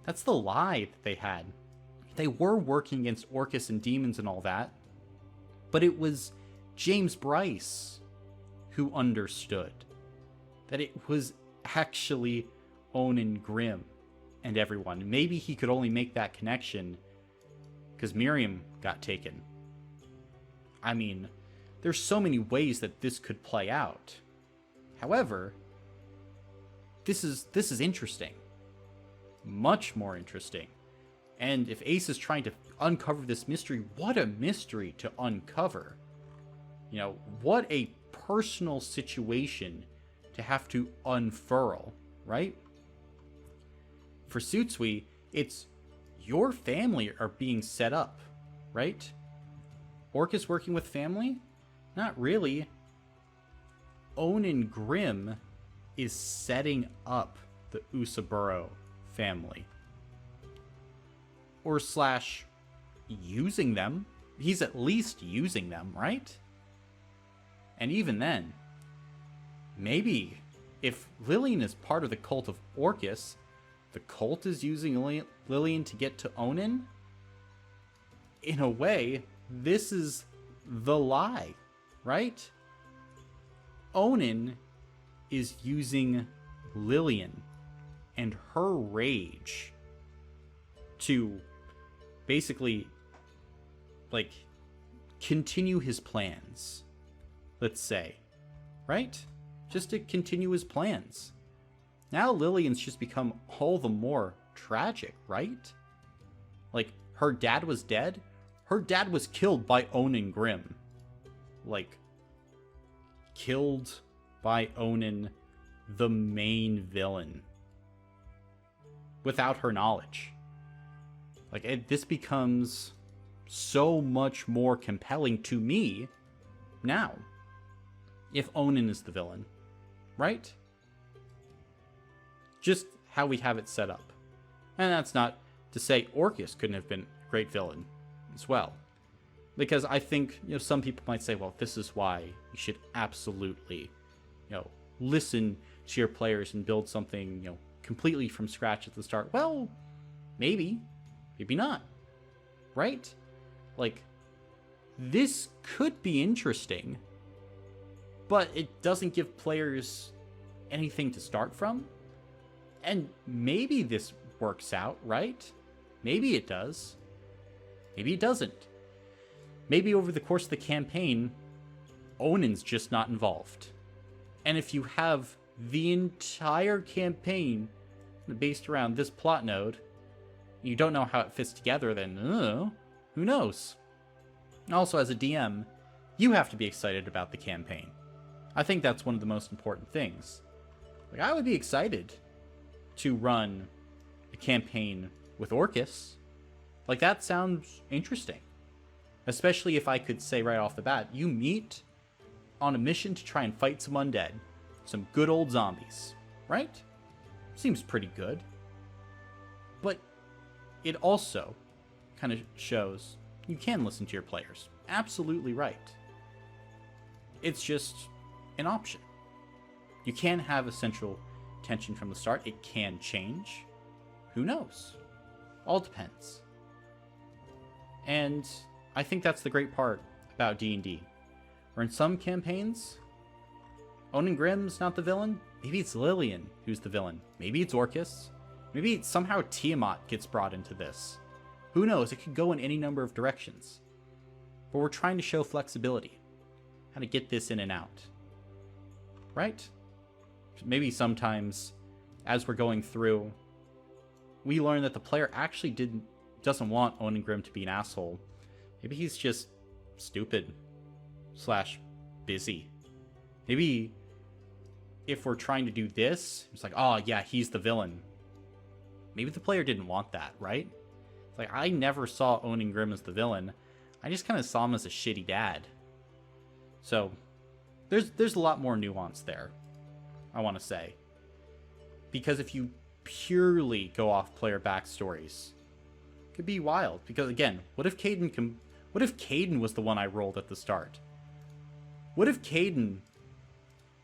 That's the lie that they had. They were working against Orcus and demons and all that, but it was James Bryce who understood that it was actually Onan Grimm and everyone. Maybe he could only make that connection because Miriam got taken. I mean, there's so many ways that this could play out. However, this is interesting. Much more interesting. And if Ace is trying to uncover this mystery, what a mystery to uncover. What a personal situation to have to unfurl, right? For Tsutsui, it's your family are being set up right? Orcus working with family? Not really. Onin Grimm is setting up the Usaburo family. Or slash using them. He's at least using them, right? And even then, maybe if Lillian is part of the cult of Orcus, the cult is using Lillian to get to Onin? In a way, this is the lie, right? Onin is using Lillian and her rage to basically, like, continue his plans, let's say, right? Just to continue his plans. Now Lillian's just become all the more tragic, right? Like, her dad was dead. Her dad was killed by Onin Grimm. Like, killed by Onin, the main villain. Without her knowledge. Like, this becomes so much more compelling to me now. If Onin is the villain. Right? Just how we have it set up. And that's not to say Orcus couldn't have been a great villain as well. Because I think, some people might say, well, this is why you should absolutely, listen to your players and build something, completely from scratch at the start. Well, maybe. Maybe not. Right? Like, this could be interesting, but it doesn't give players anything to start from. And maybe this works out, right? Maybe it does. Maybe it doesn't. Maybe over the course of the campaign, Onin's just not involved. And if you have the entire campaign based around this plot node, you don't know how it fits together, then who knows? Also, as a DM, you have to be excited about the campaign. I think that's one of the most important things. Like, I would be excited to run a campaign with Orcus. Like, that sounds interesting. Especially if I could say right off the bat, you meet on a mission to try and fight some undead. Some good old zombies. Right? Seems pretty good. But it also kind of shows you can listen to your players. Absolutely right. It's just an option. You can have a central tension from the start. It can change. Who knows? All depends. And I think that's the great part about D&D. Where in some campaigns, Onin Grimm's not the villain. Maybe it's Lillian who's the villain. Maybe it's Orcus. Maybe somehow Tiamat gets brought into this. Who knows? It could go in any number of directions. But we're trying to show flexibility. How to get this in and out. Right? Maybe sometimes, as we're going through, we learn that the player actually doesn't want Onin Grimm to be an asshole. Maybe he's just stupid / busy. Maybe if we're trying to do this, it's like, oh yeah, he's the villain. Maybe the player didn't want that, right? It's like, I never saw Onin Grimm as the villain. I just kind of saw him as a shitty dad. So, there's a lot more nuance there, I want to say. Because if you purely go off player backstories, it could be wild. Because again, what if Caden was the one I rolled at the start? What if Caden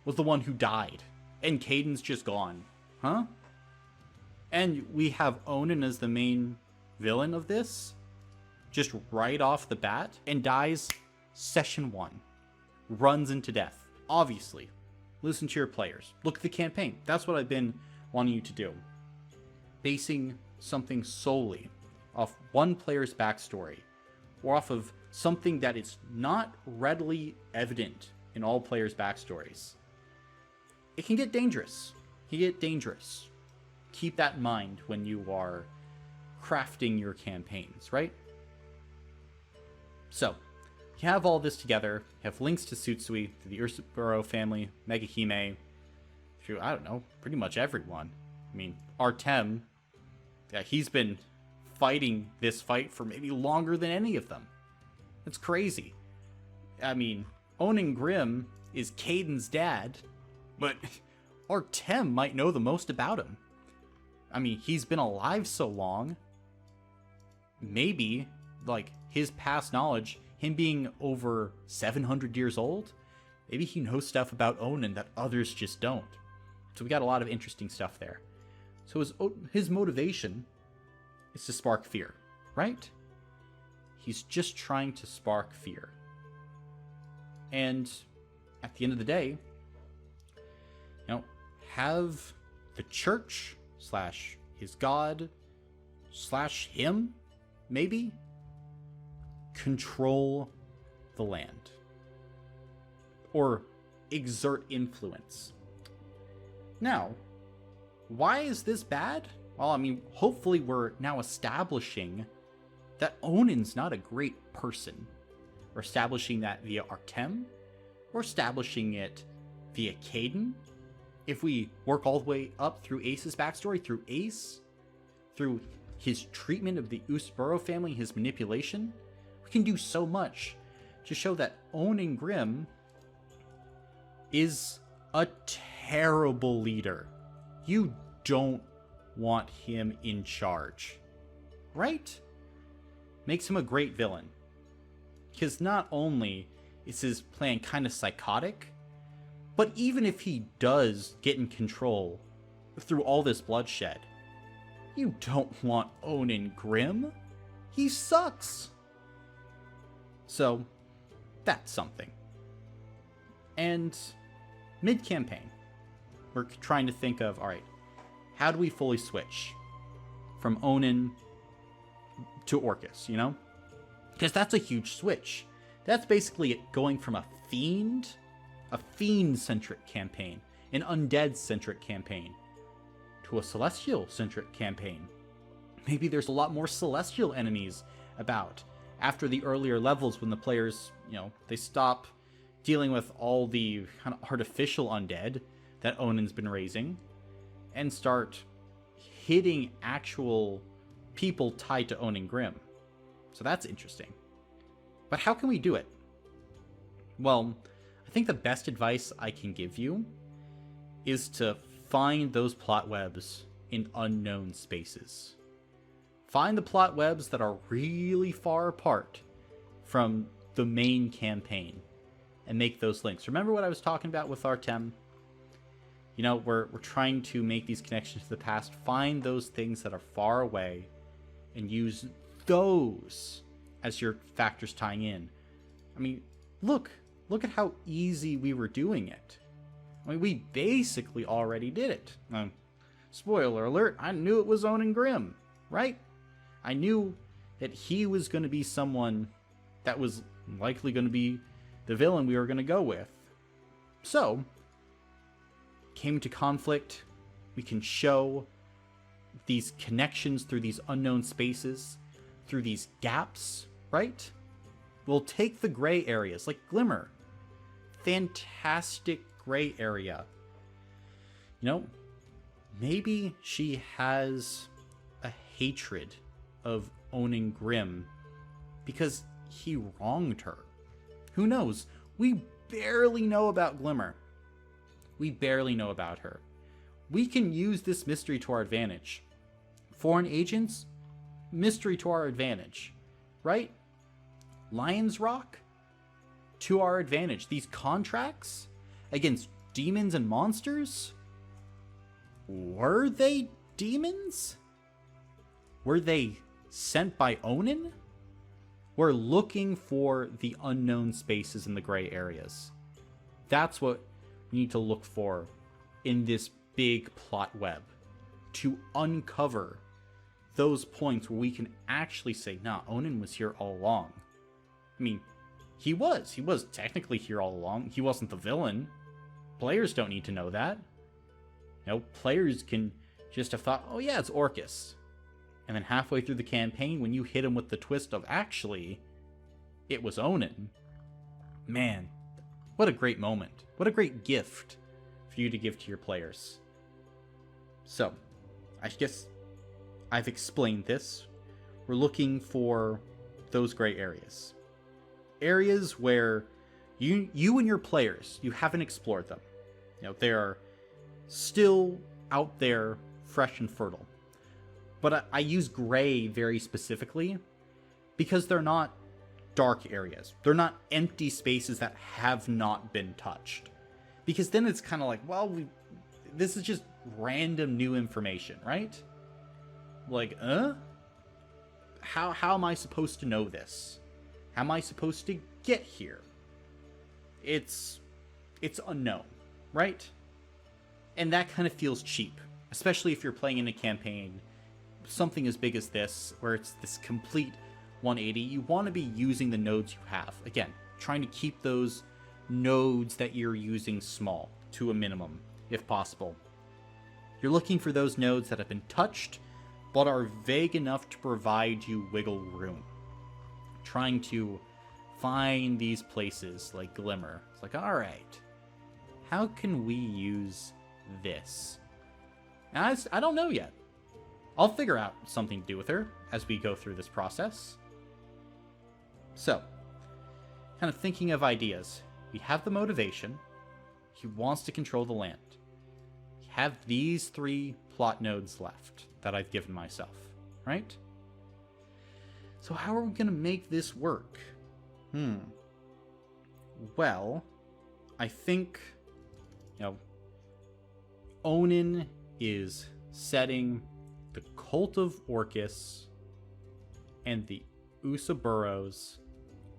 was the one who died and Caden's just gone? Huh? And we have Onin as the main villain of this, just right off the bat, and dies session 1. Runs into death. Obviously, listen to your players. Look at the campaign. That's what I've been wanting you to do. Basing something solely off one player's backstory, or off of something that is not readily evident in all players' backstories, it can get dangerous. Keep that in mind when you are crafting your campaigns, right? So, you have all this together. You have links to Tsutsui, to the Ursuburo family, Megahime, to, I don't know, pretty much everyone. I mean, Artem, yeah, he's been fighting this fight for maybe longer than any of them. That's crazy. I mean, Onin Grimm is Caden's dad, but Artem might know the most about him. I mean, he's been alive so long. Maybe, like, his past knowledge, him being over 700 years old, maybe he knows stuff about Onin that others just don't. So we got a lot of interesting stuff there. So his motivation is to spark fear, right? He's just trying to spark fear. And at the end of the day, have the church / his god / him, maybe, control the land. Or exert influence. Now, why is this bad? Well, I mean, hopefully we're now establishing that Onin's not a great person. We're establishing that via Artem. We're establishing it via Caden. If we work all the way up through Ace's backstory, through Ace, through his treatment of the Usburo family, his manipulation, we can do so much to show that Onin Grimm is a terrible leader. You don't want him in charge, right? Makes him a great villain. Because not only is his plan kind of psychotic, but even if he does get in control through all this bloodshed, you don't want Onin Grimm. He sucks. So, that's something. And mid-campaign, we're trying to think of, alright, how do we fully switch from Onin to Orcus, Because that's a huge switch. That's basically it going from a fiend-centric campaign, an undead-centric campaign, to a celestial-centric campaign. Maybe there's a lot more celestial enemies about after the earlier levels when the players, they stop dealing with all the kind of artificial undead that Onin's been raising and start hitting actual people tied to Onin Grimm. So that's interesting. But how can we do it? Well, I think the best advice I can give you is to find those plot webs in unknown spaces. Find the plot webs that are really far apart from the main campaign and make those links. Remember what I was talking about with Artem? We're trying to make these connections to the past. Find those things that are far away and use those as your factors tying in. I mean, look at how easy we were doing it. I mean, we basically already did it. Spoiler alert, I knew it was Onin Grimm, right? I knew that he was going to be someone that was likely going to be the villain we were going to go with. So, came to conflict, we can show these connections through these unknown spaces, through these gaps, right? We'll take the gray areas, like Glimmer. Fantastic gray area. Maybe she has a hatred of Onin Grimm because he wronged her. Who knows? We barely know about Glimmer. We barely know about her. We can use this mystery to our advantage. Foreign agents, mystery to our advantage, right? Lion's Rock, to our advantage. These contracts against demons and monsters, were they demons? Were they sent by Onin? We're looking for the unknown spaces in the gray areas. That's what we need to look for in this big plot web, to uncover those points where we can actually say, nah, Onin was here all along. I mean, he was technically here all along. He wasn't the villain. Players don't need to know that. Players can just have thought, oh yeah, it's Orcus. And then halfway through the campaign, when you hit him with the twist of actually, it was Onin. Man, what a great moment. What a great gift for you to give to your players. So, I guess I've explained this. We're looking for those gray areas. areas where you and your players, you haven't explored them. They're still out there, fresh and fertile. But I use gray very specifically because they're not dark areas. They're not empty spaces that have not been touched. Because then it's kind of like, well, this is just random new information, right? Like, How am I supposed to know this? How am I supposed to get here? It's unknown, right? And that kind of feels cheap, especially if you're playing in a campaign, something as big as this, where it's this complete 180. You want to be using the nodes you have. Again, trying to keep those nodes that you're using small to a minimum, if possible. You're looking for those nodes that have been touched, but are vague enough to provide you wiggle room. Trying to find these places like Glimmer. It's like, alright, how can we use this? And I don't know yet. I'll figure out something to do with her as we go through this process. So, kind of thinking of ideas. We have the motivation. He wants to control the land. We have these 3 plot nodes left that I've given myself, right? So how are we going to make this work? Well, I think, Onin is setting the Cult of Orcus and the Usaburos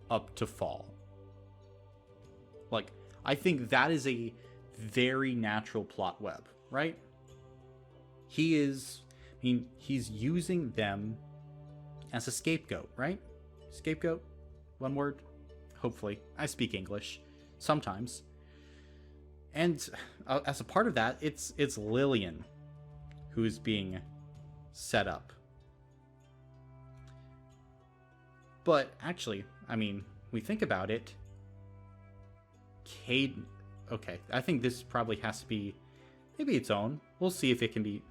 up to fall. Like, I think that is a very natural plot web, right? He's using them as a scapegoat, right? Scapegoat? One word? Hopefully. I speak English. Sometimes. And as a part of that, it's Lillian who's being set up. But actually, we think about it. Caden... Okay, I think this probably has to be maybe its own. We'll see if it can be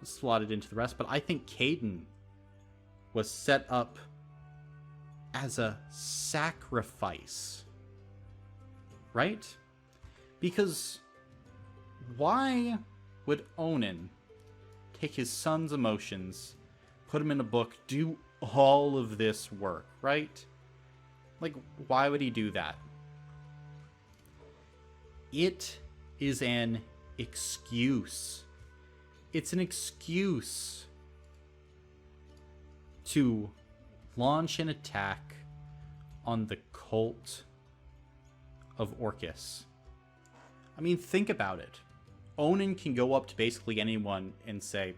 slotted into the rest. But I think Caden was set up as a sacrifice. Right? Because why would Onin take his son's emotions, put him in a book, do all of this work, right? Like, why would he do that? It is an excuse. It's an excuse to launch an attack on the cult of Orcus. Think about it. Onin can go up to basically anyone and say,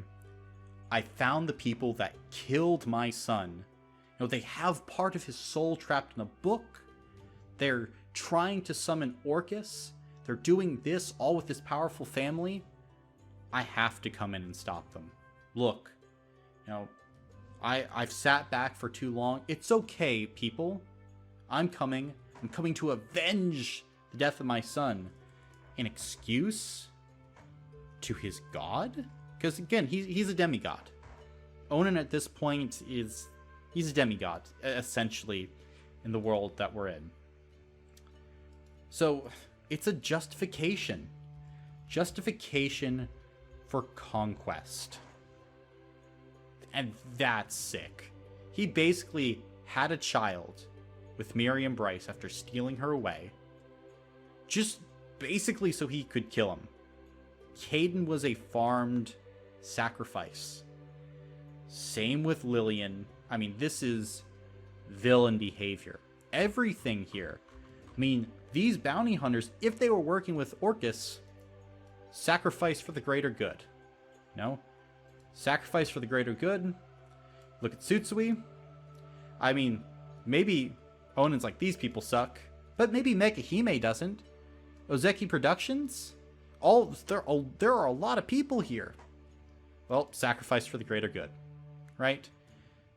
I found the people that killed my son. They have part of his soul trapped in a book. They're trying to summon Orcus. They're doing this all with this powerful family. I have to come in and stop them. Look, I've sat back for too long. It's okay, people. I'm coming to avenge the death of my son. An excuse to his god? Because again, he's a demigod. Onin at this point he's a demigod, essentially, in the world that we're in. So it's a justification. Justification for conquest. And that's sick. He basically had a child with Miriam Bryce after stealing her away. Just basically so he could kill him. Caden was a farmed sacrifice. Same with Lillian. This is villain behavior. Everything here. These bounty hunters, if they were working with Orcus, sacrifice for the greater good. Sacrifice for the greater good. Look at Tsutsui. Maybe Onin's like, these people suck. But maybe Mekahime doesn't. Ozeki Productions? There are a lot of people here. Well, sacrifice for the greater good. Right?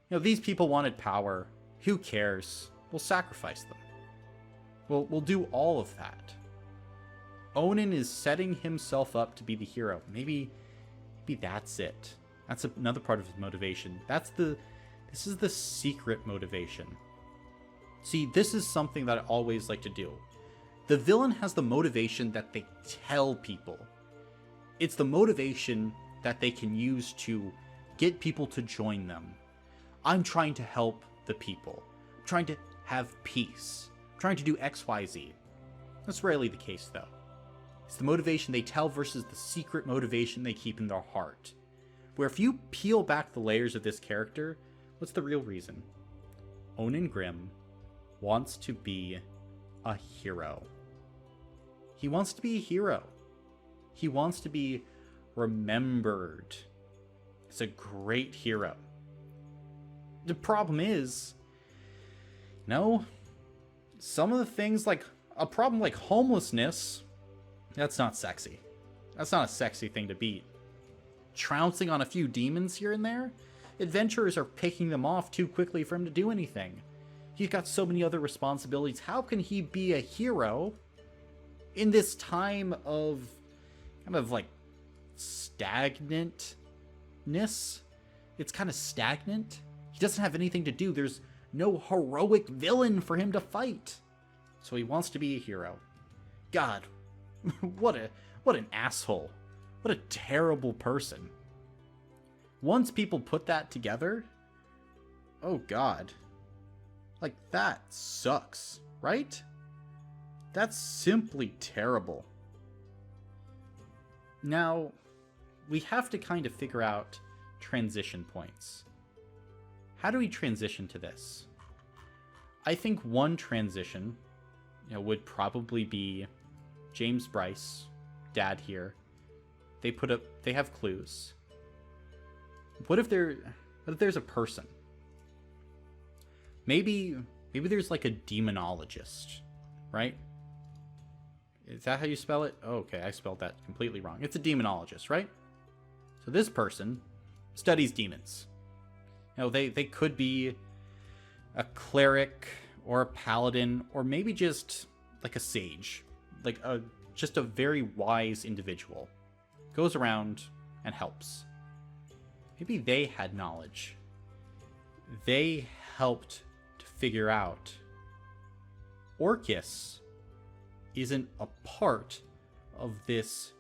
These people wanted power. Who cares? We'll sacrifice them. We'll do all of that. Onin is setting himself up to be the hero. Maybe that's it. That's another part of his motivation. This is the secret motivation. See, this is something that I always like to do. The villain has the motivation that they tell people. It's the motivation that they can use to get people to join them. I'm trying to help the people. I'm trying to have peace. I'm trying to do XYZ. That's rarely the case, though. It's the motivation they tell versus the secret motivation they keep in their heart. Where if you peel back the layers of this character, what's the real reason? Onan Grimm wants to be a hero. He wants to be a hero. He wants to be remembered as a great hero. The problem is, some of the things, like a problem like homelessness, that's not sexy. That's not a sexy thing to beat. Trouncing on a few demons here and there, adventurers are picking them off too quickly for him to do anything. He's got so many other responsibilities. How can he be a hero in this time of kind of like stagnantness? It's kind of stagnant. He doesn't have anything to do. There's no heroic villain for him to fight. So he wants to be a hero. God, what an asshole. What a terrible person. Once people put that together, oh God. Like, that sucks, right? That's simply terrible. Now, we have to kind of figure out transition points. How do we transition to this? I think one transition, would probably be James Bryce, Dad here. They have clues. What if there's a person? Maybe there's like a demonologist, right? Is that how you spell it? Oh, okay, I spelled that completely wrong. It's a demonologist, right? So this person studies demons. They could be a cleric or a paladin, or maybe just like a sage, like just a very wise individual. Goes around and helps. Maybe they had knowledge. They helped to figure out Orcus isn't a part of this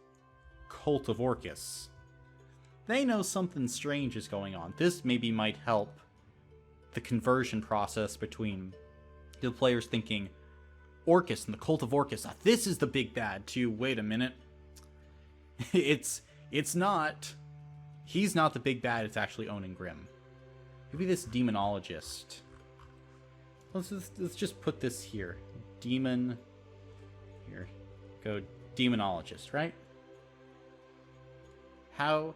cult of Orcus. They know something strange is going on. This maybe might help the conversion process between the players thinking Orcus and the cult of Orcus, this is the big bad, to wait a minute. It's not. He's not the big bad, it's actually Onan Grimm. Maybe this demonologist. Let's just put this here. Demon. Here. Go demonologist, right? How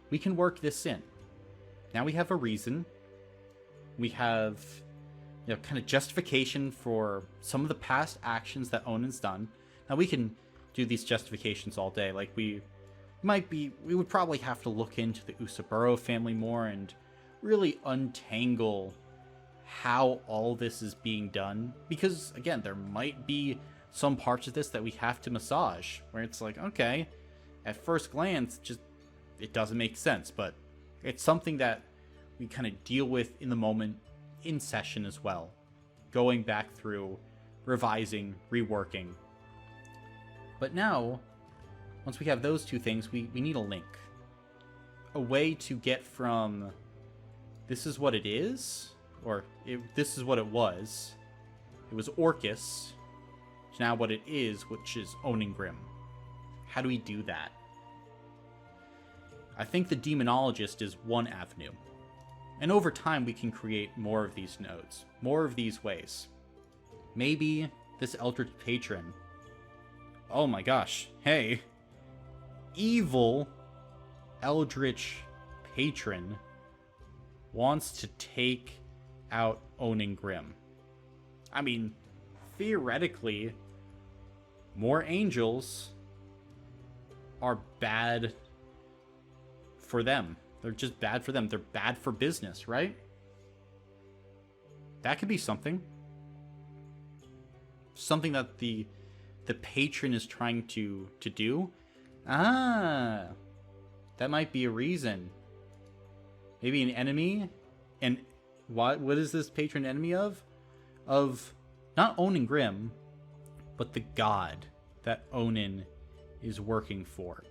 we can work this in. Now we have a reason. We have, kind of justification for some of the past actions that Onan's done. Now we can do these justifications all day. Like we would probably have to look into the Usaburo family more and really untangle how all this is being done. Because, again, there might be some parts of this that we have to massage, where it's like, okay, at first glance, it doesn't make sense, but it's something that we kind of deal with in the moment, in session as well. Going back through, revising, reworking. But now, once we have those two things, we need a link. A way to get from this is what it is, or this is what it was Orcus, to now what it is, which is Onan Grimm. How do we do that? I think the demonologist is one avenue. And over time, we can create more of these nodes, more of these ways. Maybe this Eldritch Patron. Oh my gosh, hey. Evil Eldritch Patron wants to take out Onan Grimm. I mean, theoretically, more angels are bad for them. They're just bad for them. They're bad for business, right? That could be something. Something that the patron is trying to do. Ah, that might be a reason. Maybe an enemy? And what is this patron enemy of? of not Onin Grimm, but the god that Onin is working for.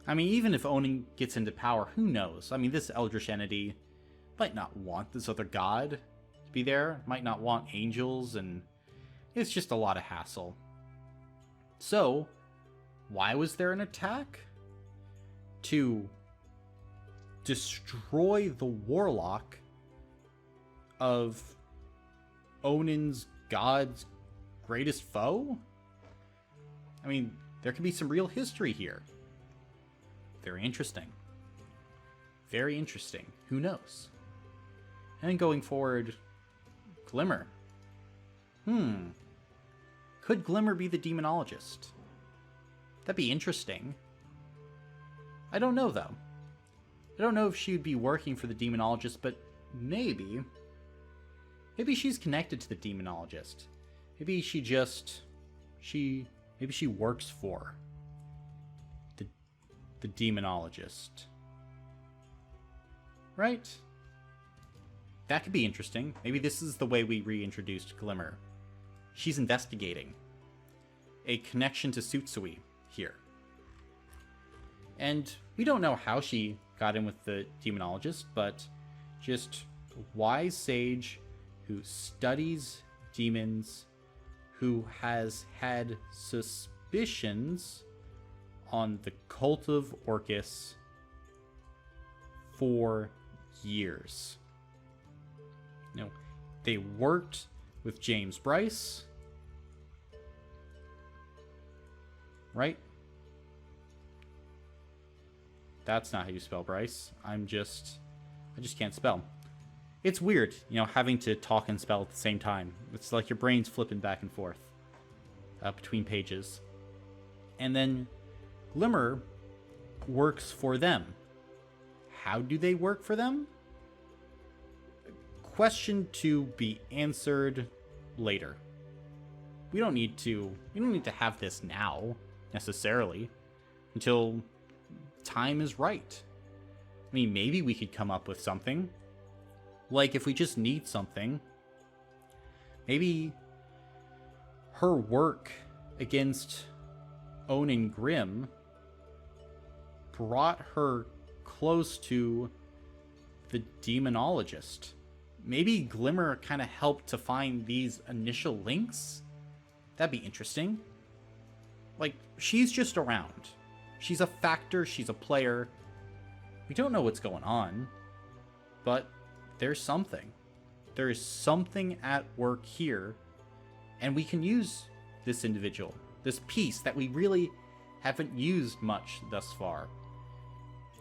I mean, even if Onin gets into power, who knows? I mean, this eldritch entity might not want this other god to be there, might not want angels, and it's just a lot of hassle. So, why was there an attack? To destroy the warlock of Onin's god's greatest foe? I mean, there could be some real history here. Very interesting. Very interesting. Who knows? And then going forward, Glimmer. Could Glimmer be the demonologist? That'd be interesting. I don't know, though. I don't know if she would be working for the demonologist, but maybe. Maybe she's connected to the demonologist. Maybe she just... Maybe she works for the demonologist. Right? That could be interesting. Maybe this is the way we reintroduced Glimmer. She's investigating a connection to Tsutsui here. And we don't know how she got in with the demonologist, but just a wise sage who studies demons, who has had suspicions on the cult of Orcus for years. You know, they worked with James Bryce, right? That's not how you spell Bryce. I just can't spell. It's weird, you know, having to talk and spell at the same time. It's like your brain's flipping back and forth between pages. And then Glimmer works for them. How do they work for them? Question to be answered later. We don't need to have this now, necessarily, until time is right. I mean, maybe we could come up with something. Like, if we just need something, maybe her work against Onin Grimm brought her close to the demonologist. Maybe Glimmer kind of helped to find these initial links? That'd be interesting. Like, she's just around. She's a factor, she's a player. We don't know what's going on, but there's something. There is something at work here, and we can use this individual, this piece that we really haven't used much thus far.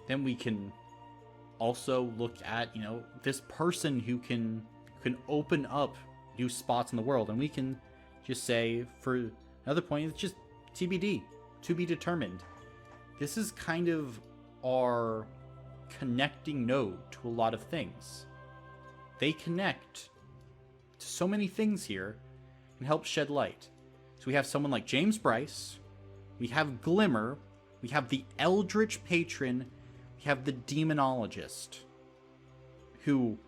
Then we can also look at, you know, this person who can open up new spots in the world, and we can just say, for another point, it's just TBD, to be determined. This is kind of our connecting node to a lot of things. They connect to so many things here and help shed light. So we have someone like James Bryce, we have Glimmer, we have the Eldritch Patron, we have the Demonologist, who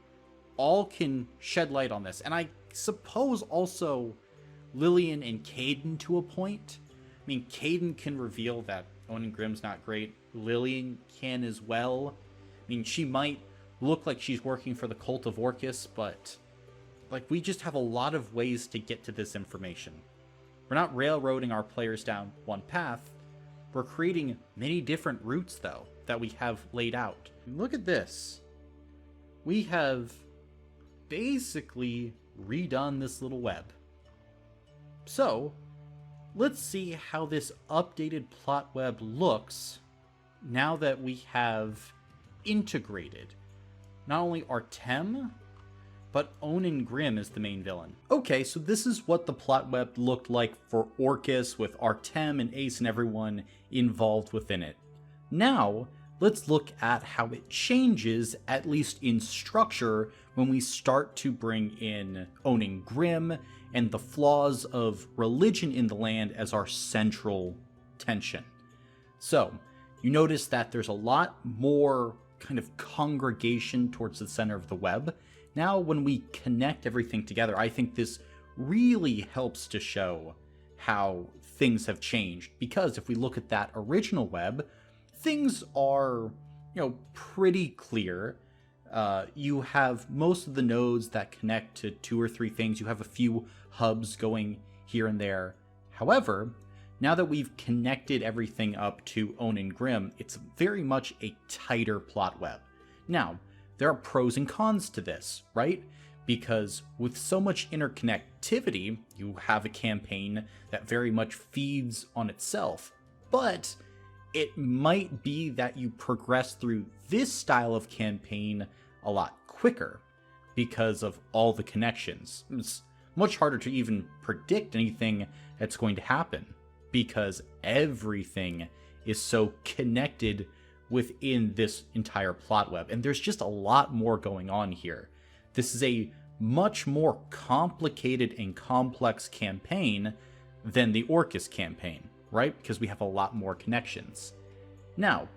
all can shed light on this. And I suppose also Lillian and Caden to a point. I mean, Caden can reveal that Onin Grimm's not great. Lillian can as well. I mean, she might look like she's working for the Cult of Orcus, but like, we just have a lot of ways to get to this information. We're not railroading our players down one path. We're creating many different routes, though, that we have laid out. Look at this. We have basically redone this little web. So, let's see how this updated plot web looks now that we have integrated not only Artem, but Onin Grimm is the main villain. Okay, so this is what the plot web looked like for Orcus, with Artem and Ace and everyone involved within it. Now, let's look at how it changes, at least in structure, when we start to bring in Onin Grimm and the flaws of religion in the land as our central tension. So, you notice that there's a lot more kind of congregation towards the center of the web. Now when we connect everything together, I think this really helps to show how things have changed, because if we look at that original web, things are, pretty clear. You have most of the nodes that connect to 2 or 3 things. You have a few hubs going here and there. However, now that we've connected everything up to Onin Grimm, it's very much a tighter plot web. Now, there are pros and cons to this, right? Because with so much interconnectivity, you have a campaign that very much feeds on itself. But it might be that you progress through this style of campaign a lot quicker because of all the connections. It's much harder to even predict anything that's going to happen because everything is so connected within this entire plot web. And there's just a lot more going on here. This is a much more complicated and complex campaign than the Orcus campaign, right? Because we have a lot more connections. Now,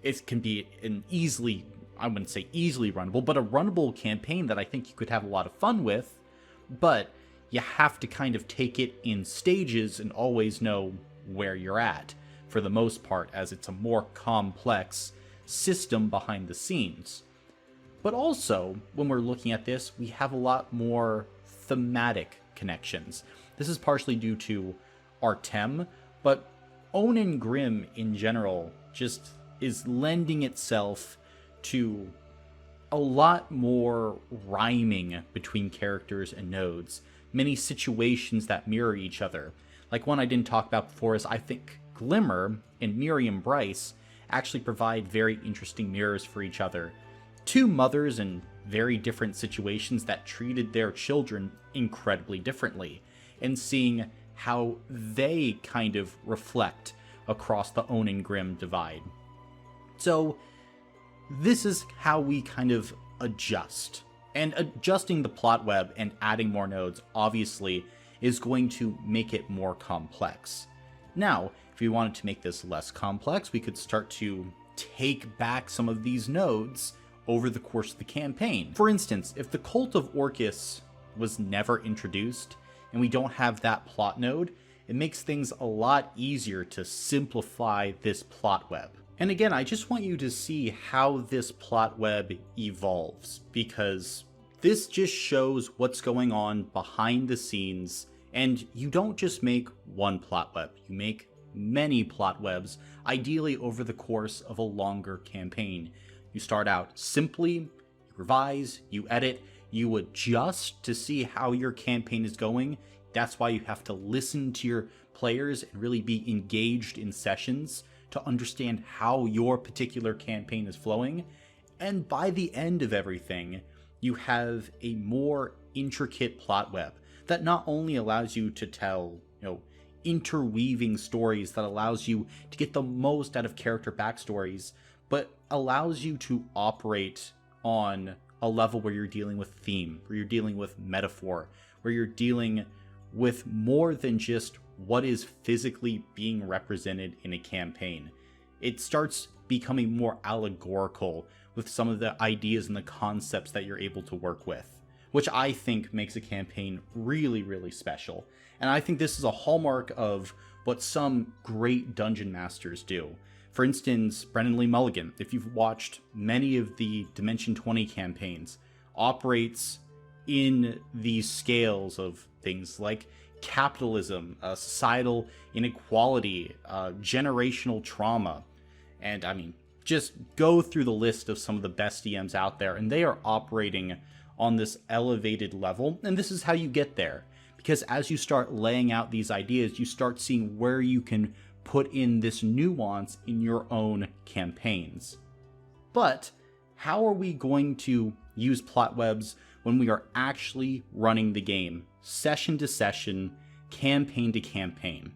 it can be an easily, I wouldn't say easily runnable, but a runnable campaign that I think you could have a lot of fun with, but you have to kind of take it in stages and always know where you're at, for the most part, as it's a more complex system behind the scenes. But also, when we're looking at this, we have a lot more thematic connections. This is partially due to Artem, but Onin Grimm in general just is lending itself to a lot more rhyming between characters and nodes, many situations that mirror each other. Like one I didn't talk about before is I think Glimmer and Miriam Bryce actually provide very interesting mirrors for each other. 2 mothers in very different situations that treated their children incredibly differently, and seeing how they kind of reflect across the Onin Grimm divide. So this is how we kind of adjust. And adjusting the plot web and adding more nodes obviously is going to make it more complex. Now, if we wanted to make this less complex, we could start to take back some of these nodes over the course of the campaign. For instance, if the Cult of Orcus was never introduced, and we don't have that plot node, it makes things a lot easier to simplify this plot web. And again, I just want you to see how this plot web evolves, because this just shows what's going on behind the scenes, and you don't just make one plot web, you make many plot webs, ideally over the course of a longer campaign. You start out simply, you revise, you edit, you adjust to see how your campaign is going. That's why you have to listen to your players and really be engaged in sessions to understand how your particular campaign is flowing. And by the end of everything, you have a more intricate plot web that not only allows you to tell, interweaving stories that allows you to get the most out of character backstories, but allows you to operate on a level where you're dealing with theme, where you're dealing with metaphor, where you're dealing with more than just what is physically being represented in a campaign. It starts becoming more allegorical with some of the ideas and the concepts that you're able to work with, which I think makes a campaign really, really special. And I think this is a hallmark of what some great dungeon masters do. For instance, Brendan Lee Mulligan, if you've watched many of the Dimension 20 campaigns, operates in these scales of things like capitalism, societal inequality, generational trauma, and just go through the list of some of the best DMs out there, and they are operating on this elevated level, and this is how you get there. Because as you start laying out these ideas, you start seeing where you can put in this nuance in your own campaigns. But how are we going to use plot webs when we are actually running the game, session to session, campaign to campaign?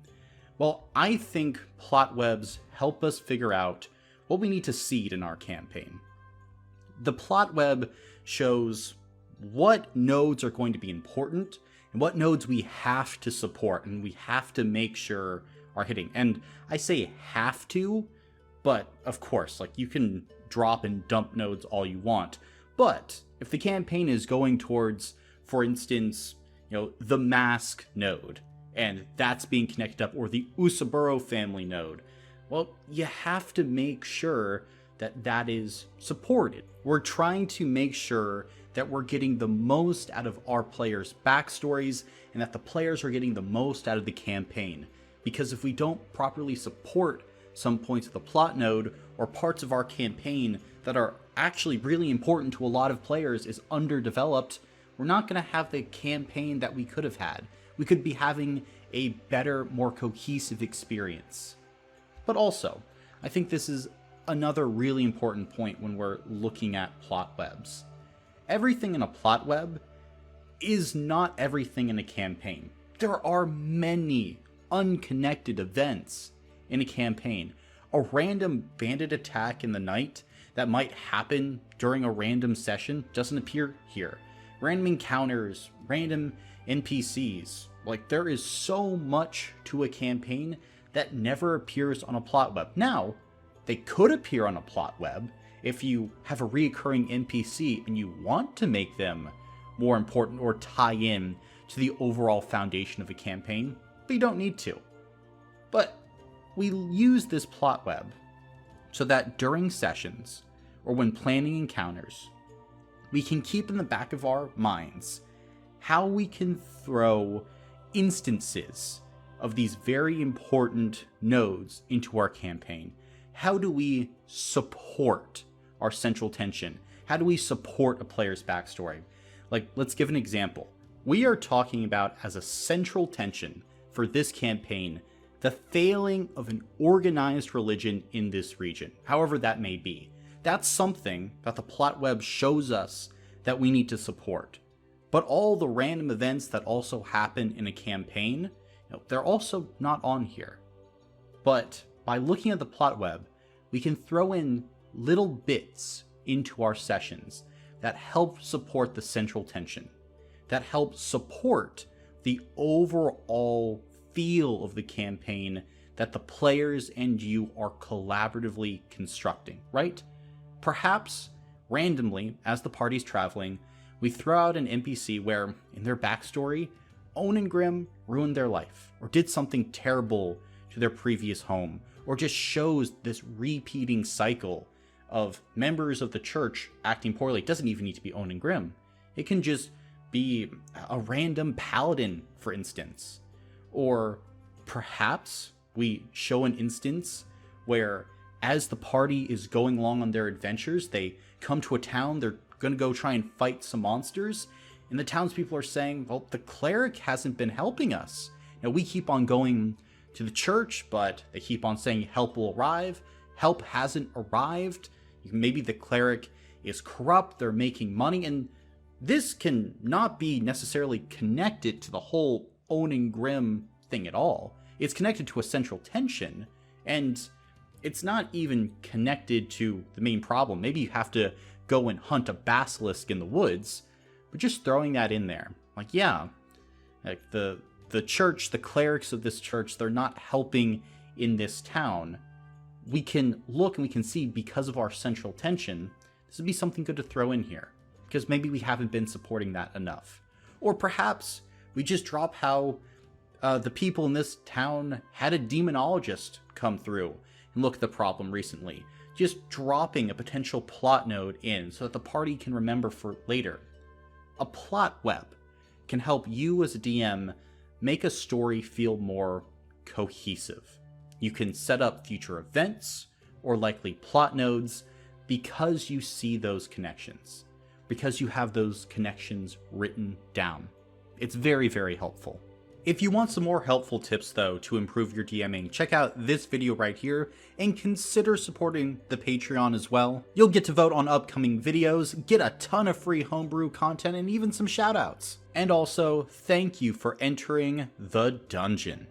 Well, I think plot webs help us figure out what we need to seed in our campaign. The plot web shows what nodes are going to be important and what nodes we have to support and we have to make sure are hitting. And I say have to, but of course, you can drop and dump nodes all you want. But If the campaign is going towards, for instance, the Mask node, and that's being connected up, or the Usaburo family node, well, you have to make sure that that is supported. We're trying to make sure that we're getting the most out of our players' backstories, and that the players are getting the most out of the campaign. Because if we don't properly support some points of the plot node, or parts of our campaign that are actually really important to a lot of players is underdeveloped, we're not going to have the campaign that we could have had. We could be having a better, more cohesive experience. But also, I think this is another really important point when we're looking at plot webs. Everything in a plot web is not everything in a campaign. There are many unconnected events in a campaign. A random bandit attack in the night that might happen during a random session doesn't appear here. Random encounters, random NPCs. Like, there is so much to a campaign that never appears on a plot web. Now, they could appear on a plot web if you have a reoccurring NPC and you want to make them more important or tie in to the overall foundation of a campaign, but you don't need to. But we use this plot web so that during sessions or when planning encounters, we can keep in the back of our minds how we can throw instances of these very important nodes into our campaign. How do we support our central tension? How do we support a player's backstory? Like, let's give an example. We are talking about, as a central tension for this campaign, the failing of an organized religion in this region, however that may be. That's something that the plot web shows us that we need to support. But all the random events that also happen in a campaign, they're also not on here. But by looking at the plot web, we can throw in little bits into our sessions that help support the central tension, that help support the overall feel of the campaign that the players and you are collaboratively constructing, right? Perhaps, randomly, as the party's traveling, we throw out an NPC where, in their backstory, Onengrim ruined their life, or did something terrible to their previous home, or just shows this repeating cycle of members of the church acting poorly. It doesn't even need to be Onengrim. It can just be a random paladin, for instance. Or perhaps we show an instance where, as the party is going along on their adventures, they come to a town, they're going to go try and fight some monsters, and the townspeople are saying, well, the cleric hasn't been helping us. Now, we keep on going to the church, but they keep on saying help will arrive. Help hasn't arrived. Maybe the cleric is corrupt, they're making money, and this can not be necessarily connected to the whole Onengrim thing at all. It's connected to a central tension, and it's not even connected to the main problem. Maybe you have to go and hunt a basilisk in the woods, but just throwing that in there. Like, yeah, like the church, the clerics of this church, they're not helping in this town. We can look and we can see, because of our central tension, this would be something good to throw in here, because maybe we haven't been supporting that enough. Or perhaps we just drop how the people in this town had a demonologist come through and look at the problem recently. Just dropping a potential plot node in so that the party can remember for later. A plot web can help you as a DM make a story feel more cohesive. You can set up future events or likely plot nodes because you see those connections, because you have those connections written down. It's very, very helpful. If you want some more helpful tips, though, to improve your DMing, check out this video right here and consider supporting the Patreon as well. You'll get to vote on upcoming videos, get a ton of free homebrew content, and even some shoutouts. And also, thank you for entering the dungeon.